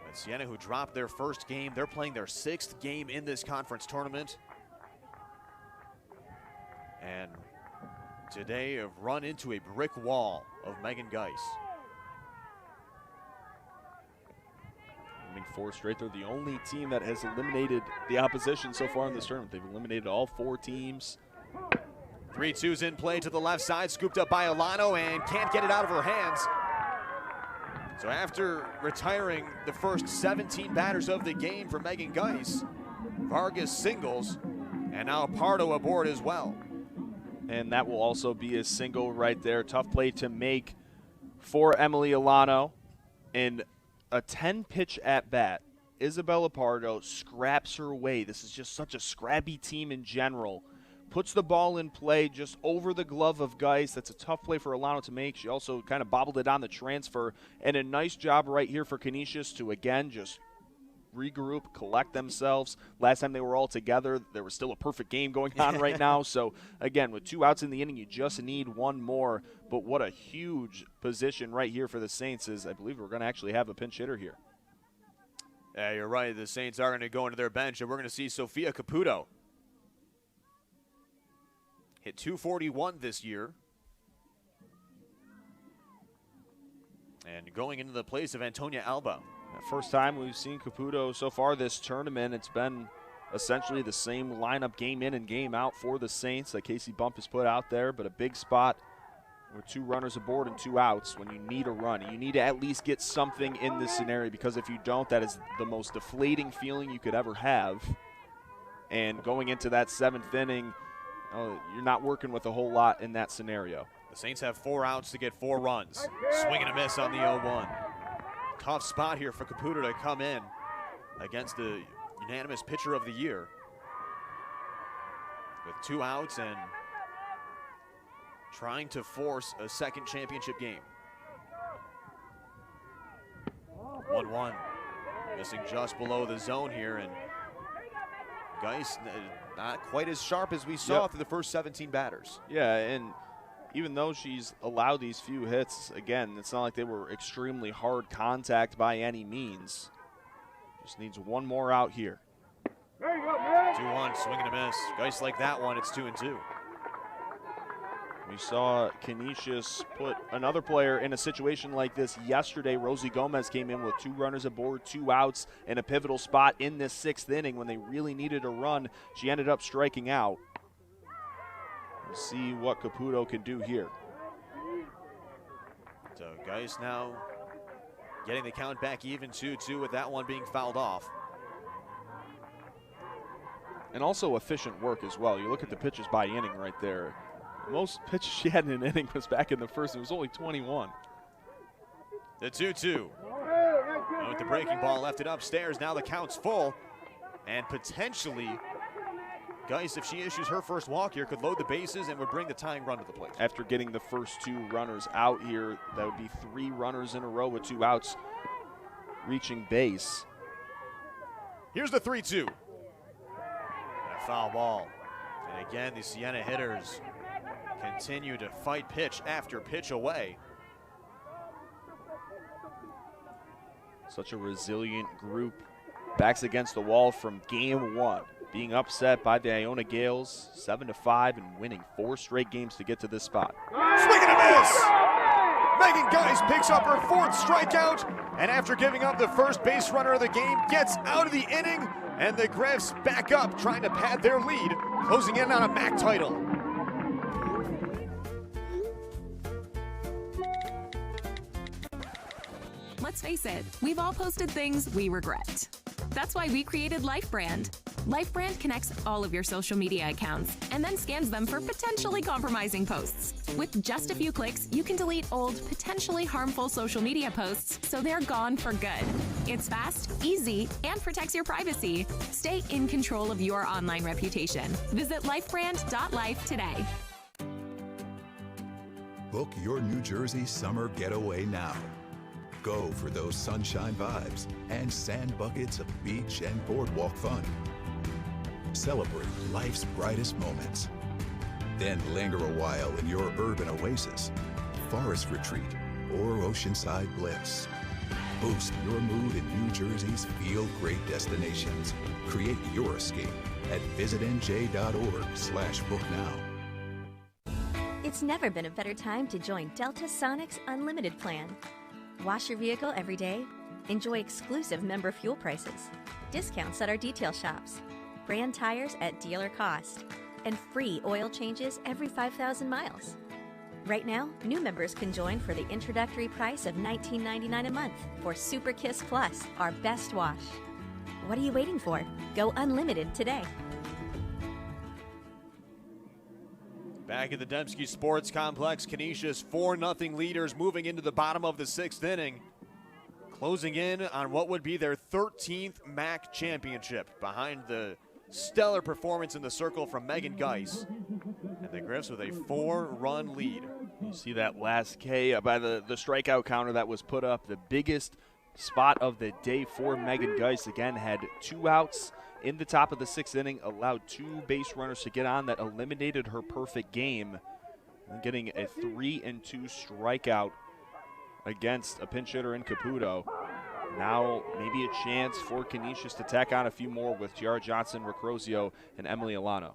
S1: But Siena, who dropped their first game, they're playing their 6th game in this conference tournament. And today have run into a brick wall of Megan Geis.
S2: I mean, 4 straight. They're the only team that has eliminated the opposition so far in this tournament. They've eliminated all 4 teams.
S1: 3-2's in play to the left side, scooped up by Alano and can't get it out of her hands. So after retiring the first 17 batters of the game for Megan Geis, Vargas singles, and now Pardo aboard as well.
S2: And that will also be a single right there. Tough play to make for Emily Alano. In a 10-pitch at-bat, Isabella Pardo scraps her way. This is just such a scrappy team in general. Puts the ball in play just over the glove of Geis. That's a tough play for Alano to make. She also kind of bobbled it on the transfer. And a nice job right here for Canisius to, again, just regroup, collect themselves. Last time they were all together, there was still a perfect game going on right now. So, again, with 2 outs in the inning, you just need 1 more. But what a huge position right here for the Saints is I believe we're going to actually have a pinch hitter here.
S1: Yeah, you're right. The Saints are going to go into their bench, and we're going to see Sofia Caputo. Hit .241 this year. And going into the place of Antonia Alba.
S2: First time we've seen Caputo so far this tournament. It's been essentially the same lineup game in and game out for the Saints that Casey Bump has put out there, but a big spot with 2 runners aboard and 2 outs when you need a run. You need to at least get something in this scenario, because if you don't, that is the most deflating feeling you could ever have. And going into that 7th inning, you're not working with a whole lot in that scenario.
S1: The Saints have 4 outs to get 4 runs. Swing and a miss on the 0-1. Tough spot here for Caputo to come in against the unanimous pitcher of the year. With 2 outs and trying to force a second championship game. 1-1. Missing just below the zone here, and Geis not quite as sharp as we saw through the first 17 batters.
S2: Yeah, and even though she's allowed these few hits, again, it's not like they were extremely hard contact by any means. Just needs 1 more out here.
S1: 2-1, swing and a miss. Geis like that one, it's 2-2.
S2: We saw Canisius put another player in a situation like this yesterday. Rosie Gomez came in with 2 runners aboard, 2 outs, in a pivotal spot in this 6th inning when they really needed a run. She ended up striking out. We'll see what Caputo can do here.
S1: So Geis now getting the count back even 2-2 with that one being fouled off.
S2: And also efficient work as well. You look at the pitches by inning right there. The most pitches she had in an inning was back in the first. It was only 21.
S1: The 2-2. And with the breaking ball left it upstairs, now the count's full. And potentially, Geis, if she issues her first walk here, could load the bases and would bring the tying run to the plate.
S2: After getting the first 2 runners out here, that would be 3 runners in a row with 2 outs reaching base.
S1: Here's the 3-2. A foul ball. And again, the Siena hitters continue to fight pitch after pitch away.
S2: Such a resilient group. Backs against the wall from game 1. Being upset by the Iona Gales 7-5 and winning 4 straight games to get to this spot.
S1: Swing and a miss! Megan Geis picks up her 4th strikeout, and after giving up the first base runner of the game, gets out of the inning, and the Griffs back up trying to pad their lead, closing in on a MAAC title.
S19: Let's face it, we've all posted things we regret. That's why we created LifeBrand. LifeBrand connects all of your social media accounts and then scans them for potentially compromising posts. With just a few clicks, you can delete old, potentially harmful social media posts so they're gone for good. It's fast, easy, and protects your privacy. Stay in control of your online reputation. Visit lifebrand.life today.
S20: Book your New Jersey summer getaway now. Go for those sunshine vibes and sand buckets of beach and boardwalk fun. Celebrate life's brightest moments. Then linger a while in your urban oasis, forest retreat, or oceanside bliss. Boost your mood in New Jersey's Feel Great destinations. Create your escape at visitnj.org/booknow.
S21: It's never been a better time to join Delta Sonic's Unlimited plan. Wash your vehicle every day, Enjoy exclusive member fuel prices, discounts at our detail shops, brand tires at dealer cost, and free oil changes every 5,000 miles. Right now, new members can join for the introductory price of $19.99 a month for Super Kiss Plus, our best wash. What are you waiting for? Go unlimited today.
S1: Back at the Dembski Sports Complex, Canisius 4-0 leaders moving into the bottom of the 6th inning, closing in on what would be their 13th MAAC championship behind the stellar performance in the circle from Megan Geis. And the Griffs with a 4-run lead.
S2: You see that last K by the strikeout counter that was put up, the biggest spot of the day for Megan Geis. Again, had 2 outs in the top of the 6th inning, allowed 2 base runners to get on that eliminated her perfect game, and getting a 3-2 strikeout against a pinch hitter in Caputo. Now maybe a chance for Canisius to tack on a few more with Tiara Johnson, Recrozio, and Emily Alano.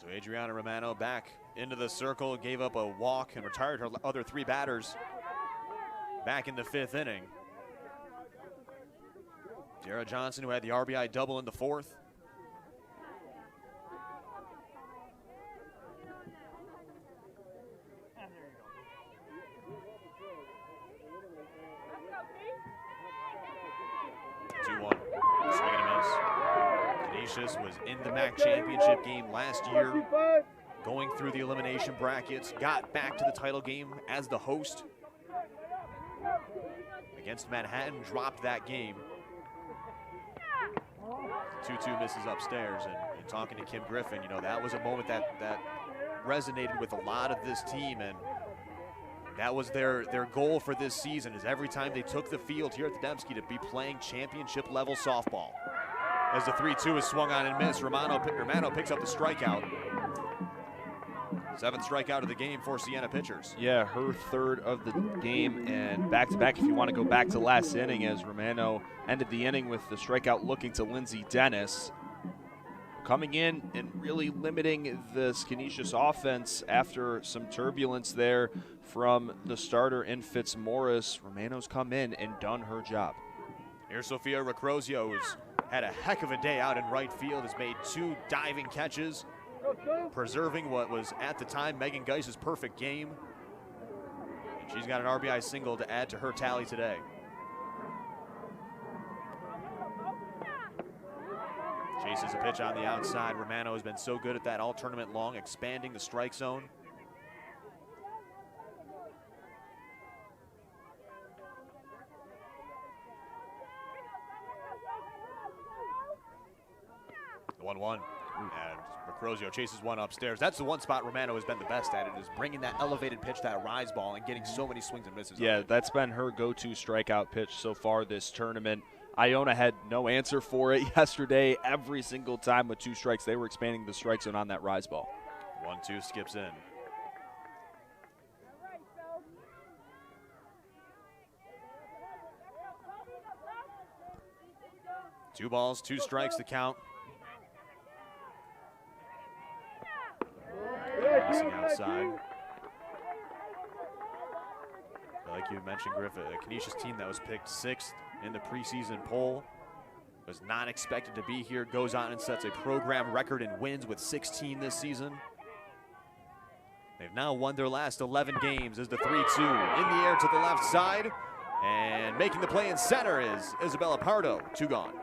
S1: So Adriana Romano back into the circle, gave up a walk and retired her other 3 batters back in the 5th inning. Tiara Johnson, who had the RBI double in the 4th. Canisius was in the MAAC championship game last year, going through the elimination brackets, got back to the title game as the host against Manhattan, dropped that game. 2-2 misses upstairs, and talking to Kim Griffin, you know, that was a moment that resonated with a lot of this team, and that was their goal for this season, is every time they took the field here at the Dembski to be playing championship level softball. As the 3-2 is swung on and missed, Romano picks up the strikeout. 7th strikeout of the game for Siena pitchers.
S2: Yeah, her 3rd of the game, and back-to-back if you want to go back to last inning, as Romano ended the inning with the strikeout looking to Lindsay Dennis. Coming in and really limiting this Canisius offense after some turbulence there from the starter in Fitzmaurice. Romano's come in and done her job.
S1: Here's Sophia Recrozio, who's had a heck of a day out in right field, has made 2 diving catches, preserving what was at the time Megan Geis's perfect game. And she's got an RBI single to add to her tally today. Chases a pitch on the outside. Romano has been so good at that all tournament long, expanding the strike zone. The 1-1. And Recrozio chases one upstairs. That's the one spot Romano has been the best at, it is bringing that elevated pitch, that rise ball, and getting so many swings and misses.
S2: Yeah, that's been her go-to strikeout pitch so far this tournament. Iona had no answer for it yesterday. Every single time with 2 strikes, they were expanding the strike zone on that rise ball.
S1: 1-2 skips in. Two balls, 2 strikes to count. Passing outside. Like you mentioned, Griff, a Canisius team that was picked 6th in the preseason poll, was not expected to be here, goes on and sets a program record in wins with 16 this season. They've now won their last 11 games as the 3-2 in the air to the left side, and making the play in center is Isabella Pardo, 2 gone.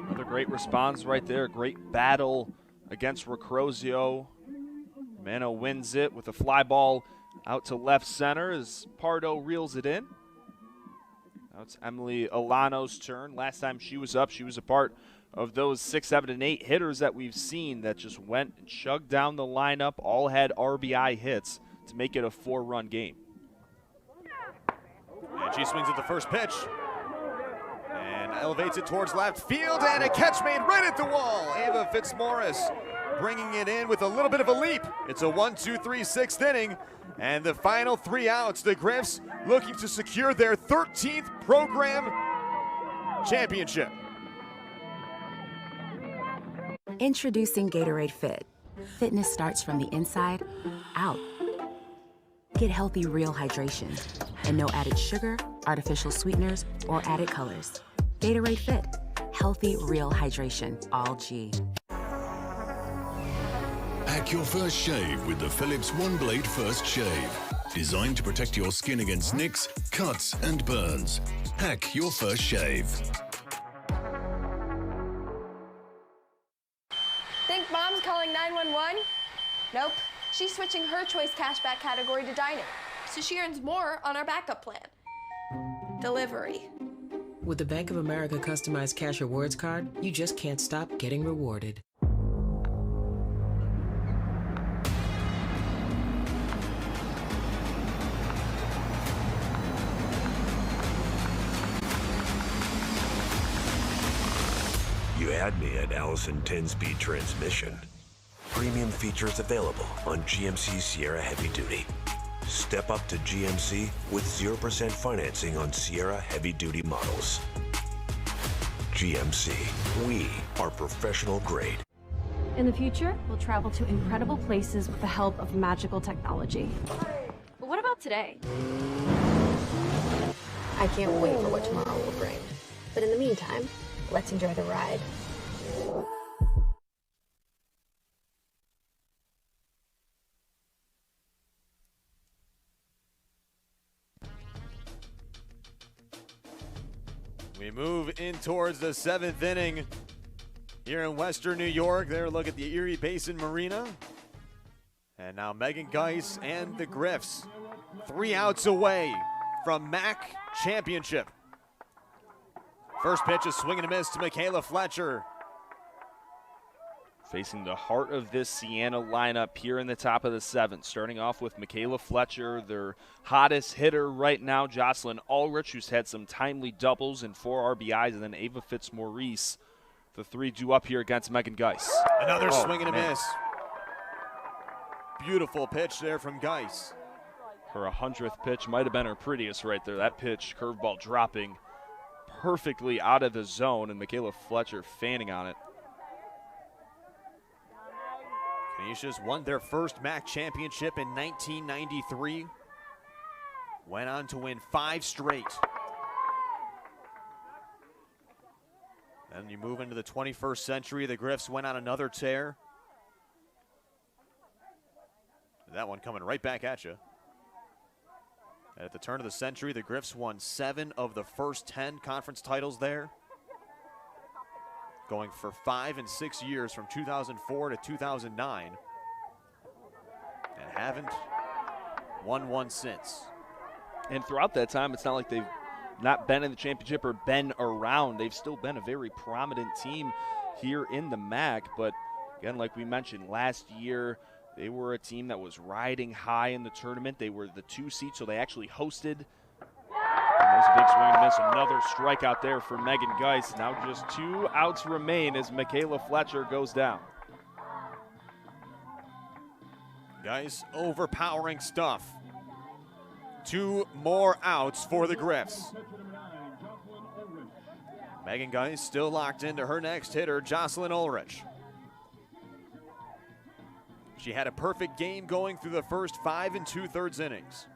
S2: Another great response right there, great battle against Recrozio. Romano wins it with a fly ball out to left center as Pardo reels it in. Now it's Emily Alano's turn. Last time she was up, she was a part of those 6, 7, and 8 hitters that we've seen that just went and chugged down the lineup, all had RBI hits to make it a 4-run game.
S1: And she swings at the first pitch and elevates it towards left field, and a catch made right at the wall. Ava Fitzmaurice bringing it in with a little bit of a leap. It's a 1-2-3 6th inning, and the final 3 outs. The Griffs looking to secure their 13th program championship.
S6: Introducing Gatorade Fit. Fitness starts from the inside out. Get healthy, real hydration. And no added sugar, artificial sweeteners, or added colors. Gatorade Fit. Healthy, real hydration. All G.
S5: Hack your first shave with the Philips One Blade First Shave. Designed to protect your skin against nicks, cuts, and burns. Hack your first shave.
S13: Think mom's calling 911? Nope. She's switching her choice cashback category to dining, so she earns more on our backup plan. Delivery.
S11: With the Bank of America customized cash rewards card, you just can't stop getting rewarded.
S18: You had me at Allison 10-speed transmission. Premium features available on GMC Sierra Heavy Duty. Step up to GMC with 0% financing on Sierra Heavy Duty models. GMC, we are professional grade.
S22: In the future, we'll travel to incredible places with the help of magical technology. But what about today?
S23: I can't wait for what tomorrow will bring. But in the meantime, let's enjoy the ride.
S1: We move in towards the 7th inning here in Western New York. There, look at the Erie Basin Marina. And now Megan Geis and the Griffs 3 outs away from MAAC championship. First pitch, a swing and a miss to Michaela Fletcher.
S2: Facing the heart of this Siena lineup here in the top of the 7th. Starting off with Michaela Fletcher, their hottest hitter right now, Jocelyn Ulrich, who's had some timely doubles and 4 RBIs, and then Ava Fitzmaurice. The 3 due up here against Megan Geis.
S1: Another swing and a miss. Beautiful pitch there from Geis.
S2: Her 100th pitch might have been her prettiest right there. That pitch, curveball dropping perfectly out of the zone, and Michaela Fletcher fanning on it.
S1: Canisius won their first MAAC championship in 1993. Went on to win 5 straight. Then you move into the 21st century. The Griffs went on another tear. That one coming right back at you. At the turn of the century, the Griffs won 7 of the first 10 conference titles there. Going for 5 and 6 years from 2004 to 2009. And haven't won one since.
S2: And throughout that time, it's not like they've not been in the championship or been around. They've still been a very prominent team here in the MAAC. But again, like we mentioned, last year, they were a team that was riding high in the tournament. They were the 2 seed, so they actually hosted. And there's a big swing and miss. Another strikeout there for Megan Geis. Now just 2 outs remain as Michaela Fletcher goes down.
S1: Geis, overpowering stuff. 2 more outs for the Griffs. Megan Geis still locked into her next hitter, Jocelyn Ulrich. She had a perfect game going through the first 5 2/3 innings.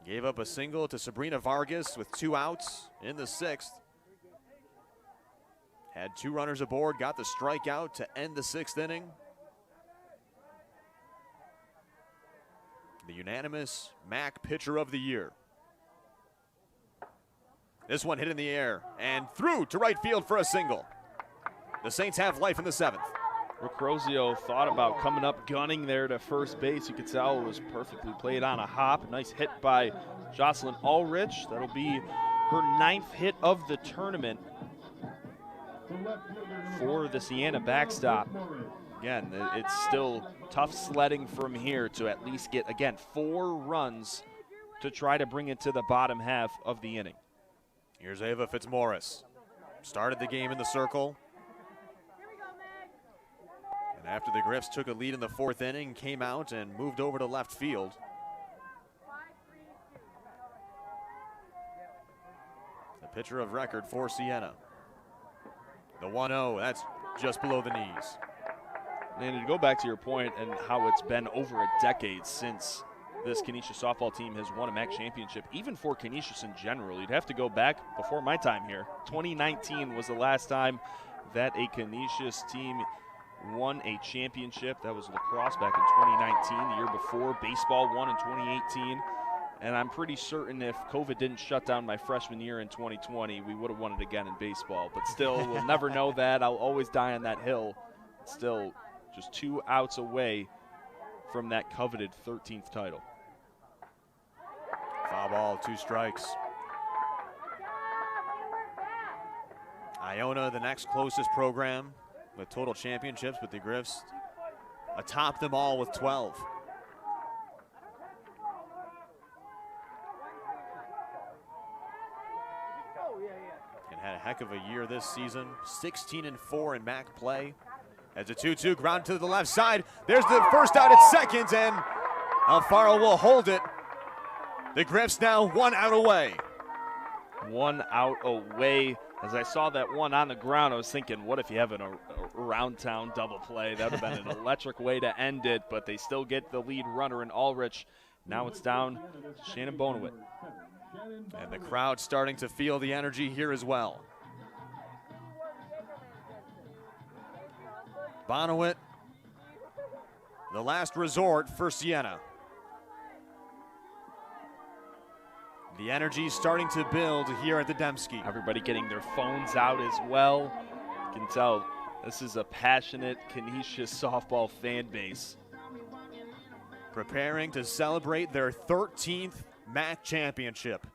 S1: Gave up a single to Sabrina Vargas with 2 outs in the 6th. Had 2 runners aboard, got the strikeout to end the 6th inning. The unanimous MAAC Pitcher of the Year. This one hit in the air and through to right field for a single. The Saints have life in the 7th.
S2: Ricrozio thought about coming up gunning there to first base. You could tell it was perfectly played on a hop. Nice hit by Jocelyn Ulrich. That'll be her 9th hit of the tournament for the Siena backstop. Again, it's still tough sledding from here to at least get, again, 4 runs to try to bring it to the bottom half of the inning.
S1: Here's Ava Fitzmaurice. Started the game in the circle. And after the Griffs took a lead in the 4th inning, came out and moved over to left field. The pitcher of record for Siena. The 1-0, that's just below the knees.
S2: And to go back to your point and how it's been over a decade since this Canisius softball team has won a MAAC championship, even for Canisius in general. You'd have to go back before my time here. 2019 was the last time that a Canisius team won a championship. That was lacrosse back in 2019. The year before, baseball won in 2018. And I'm pretty certain if COVID didn't shut down my freshman year in 2020, we would have won it again in baseball. But still, we'll never know that. I'll always die on that hill. Still, just 2 outs away from that coveted 13th title.
S1: Foul ball, 2 strikes. Iona, the next closest program with total championships, with the Griffs atop them all with 12. And had a heck of a year this season, 16-4 in MAAC play. As a 2-2 ground to the left side. There's the first out at second, and Alfaro will hold it. The Griffs now 1 out away.
S2: 1 out away. As I saw that one on the ground, I was thinking, what if you have an around town double play? That would have been an electric way to end it, but they still get the lead runner in Ulrich. Now it's down to Shannon Bonowit.
S1: And the crowd starting to feel the energy here as well. Bonowit, the last resort for Siena. The energy starting to build here at the Dembski.
S2: Everybody getting their phones out as well. You can tell this is a passionate Canisius softball fan base.
S1: Preparing to celebrate their 13th MAAC championship.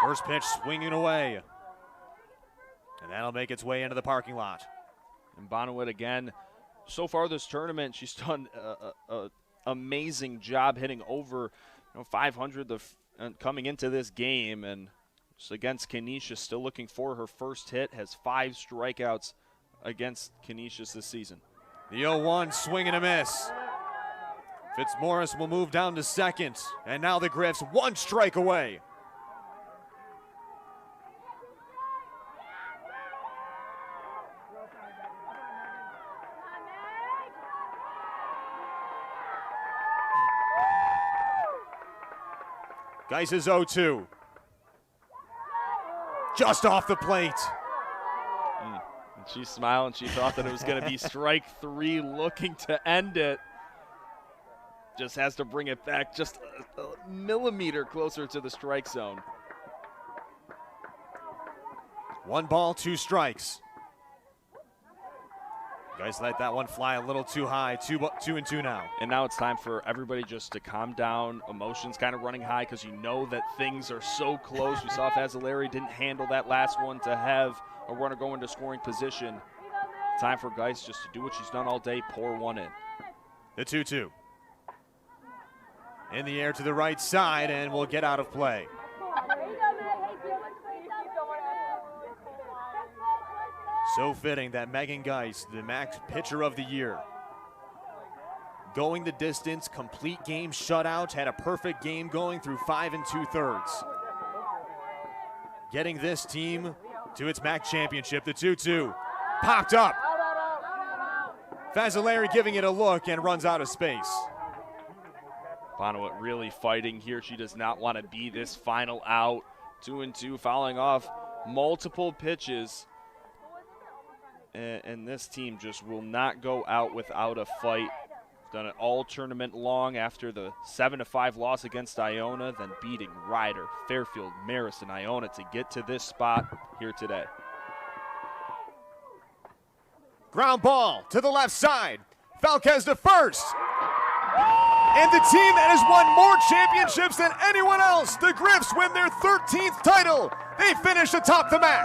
S1: First pitch swinging away. And that'll make its way into the parking lot.
S2: And Bonowit again, so far this tournament, she's done a amazing job hitting over 500 coming into this game, and just against Canisius, still looking for her first hit, has 5 strikeouts against Canisius this season.
S1: The 0-1 swing and a miss. Fitzmaurice will move down to second, and now the Griffs 1 strike away. Geis's 0-2. Just off the plate.
S2: And she's smiling. She thought that it was going to be strike 3, looking to end it. Just has to bring it back just a millimeter closer to the strike zone.
S1: 1 ball, 2 strikes. Guys let that one fly a little too high. 2-2 now.
S2: And now it's time for everybody just to calm down. Emotions kind of running high because you know that things are so close. We saw Fazzolari didn't handle that last one to have a runner go into scoring position. Time for Geis just to do what she's done all day, pour one in.
S1: The 2-2. In the air to the right side, and will get out of play. So fitting that Megan Geis, the MAAC pitcher of the year, going the distance, complete game shutout, had a perfect game going through 5 2/3. Getting this team to its MAAC championship. The 2-2 popped up. Fazzolari giving it a look and runs out of space.
S2: Bonowit really fighting here. She does not want to be this final out. 2-2, fouling off multiple pitches. And this team just will not go out without a fight. Done it all tournament long after the 7-5 loss against Iona, then beating Ryder, Fairfield, Marist, and Iona to get to this spot here today.
S1: Ground ball to the left side. Falquez to first. And the team that has won more championships than anyone else, the Griffs, win their 13th title. They finish atop the MAAC.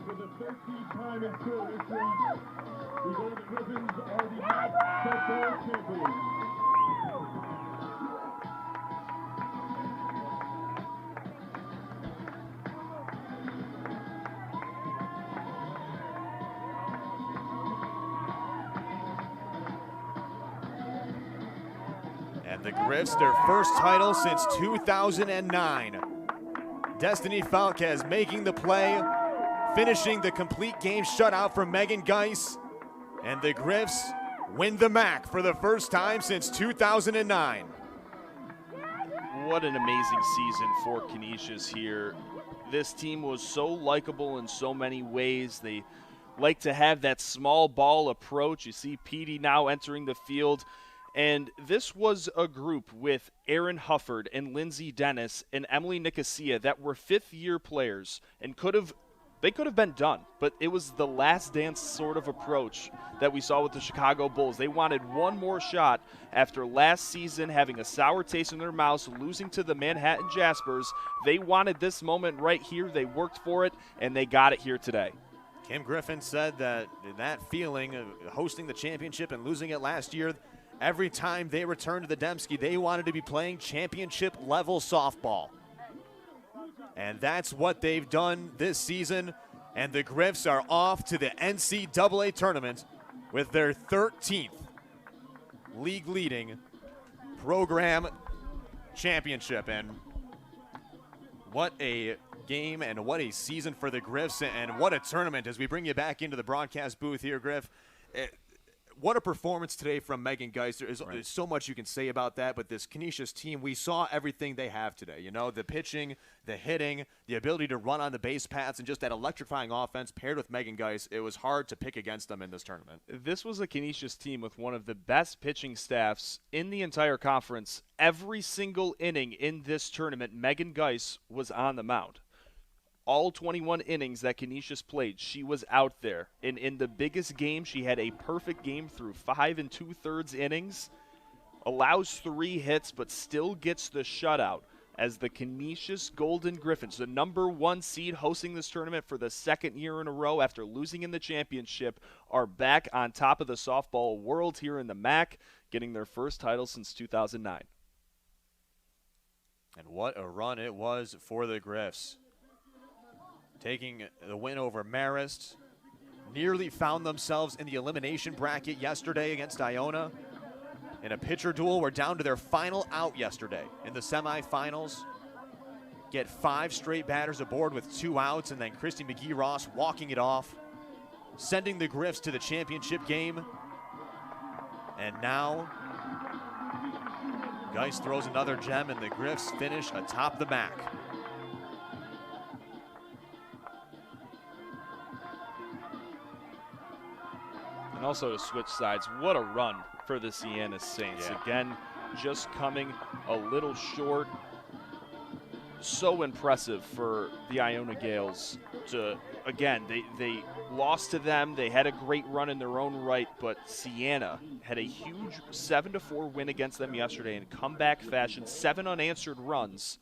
S14: For the 13th time in service, the Golden Griffins are the MAAC softball champions.
S1: And the Griffs, their first title since 2009. Destiny Falquez making the play, finishing the complete game shutout for Megan Geis. And the Griffs win the MAAC for the first time since 2009.
S2: What an amazing season for Canisius here. This team was so likable in so many ways. They like to have that small ball approach. You see Petey now entering the field. And this was a group with Erin Hufford and Lindsay Dennis and Emily Nicosia that were fifth-year players and they could have been done, but it was the last dance sort of approach that we saw with the Chicago Bulls. They wanted one more shot after last season having a sour taste in their mouths, losing to the Manhattan Jaspers. They wanted this moment right here. They worked for it, and they got it here today.
S1: Kim Griffin said that feeling of hosting the championship and losing it last year, every time they returned to the Dembski, they wanted to be playing championship-level softball. And that's what they've done this season. And the Griffs are off to the NCAA tournament with their 13th league-leading program championship. And what a game and what a season for the Griffs, and what a tournament as we bring you back into the broadcast booth here, Griff. What a performance today from Megan Geis. There's so much you can say about that, but this Canisius team, we saw everything they have today. You know, the pitching, the hitting, the ability to run on the base paths, and just that electrifying offense paired with Megan Geis. It was hard to pick against them in this tournament.
S2: This was a Canisius team with one of the best pitching staffs in the entire conference. Every single inning in this tournament, Megan Geis was on the mound. All 21 innings that Canisius played, she was out there. And in the biggest game, she had a perfect game through 5 2/3 innings, allows 3 hits, but still gets the shutout as the Canisius Golden Griffins, the #1 seed hosting this tournament for the second year in a row after losing in the championship, are back on top of the softball world here in the MAAC, getting their first title since 2009.
S1: And what a run it was for the Griffs. Taking the win over Marist, nearly found themselves in the elimination bracket yesterday against Iona. In a pitcher duel, we're down to their final out yesterday in the semifinals. Get 5 straight batters aboard with 2 outs, and then Christy McGee-Ross walking it off, sending the Griffs to the championship game. And now, Geis throws another gem, and the Griffs finish atop the MAAC.
S2: And also to switch sides, what a run for the Siena Saints.
S1: Yeah.
S2: Again, just coming a little short. So impressive for the Iona Gales to, again, they lost to them. They had a great run in their own right, but Siena had a huge 7-4 win against them yesterday in comeback fashion, 7 unanswered runs.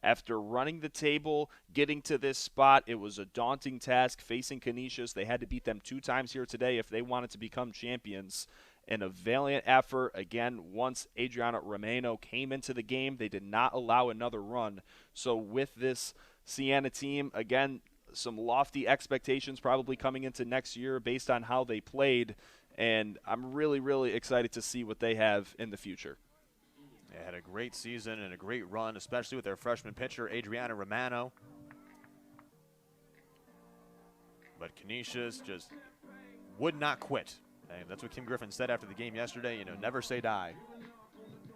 S2: After running the table, getting to this spot, it was a daunting task facing Canisius. They had to beat them 2 times here today if they wanted to become champions. And a valiant effort. Again, once Adriana Romano came into the game, they did not allow another run. So with this Siena team, again, some lofty expectations probably coming into next year based on how they played. And I'm really, really excited to see what they have in the future.
S1: They had a great season and a great run, especially with their freshman pitcher, Adriana Romano. But Canisius just would not quit. And that's what Kim Griffin said after the game yesterday, you know, never say die.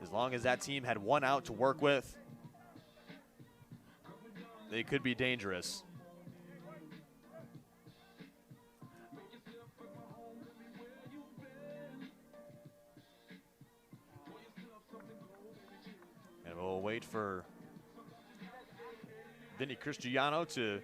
S1: As long as that team had 1 out to work with, they could be dangerous. And we'll wait for Vinny Cristiano to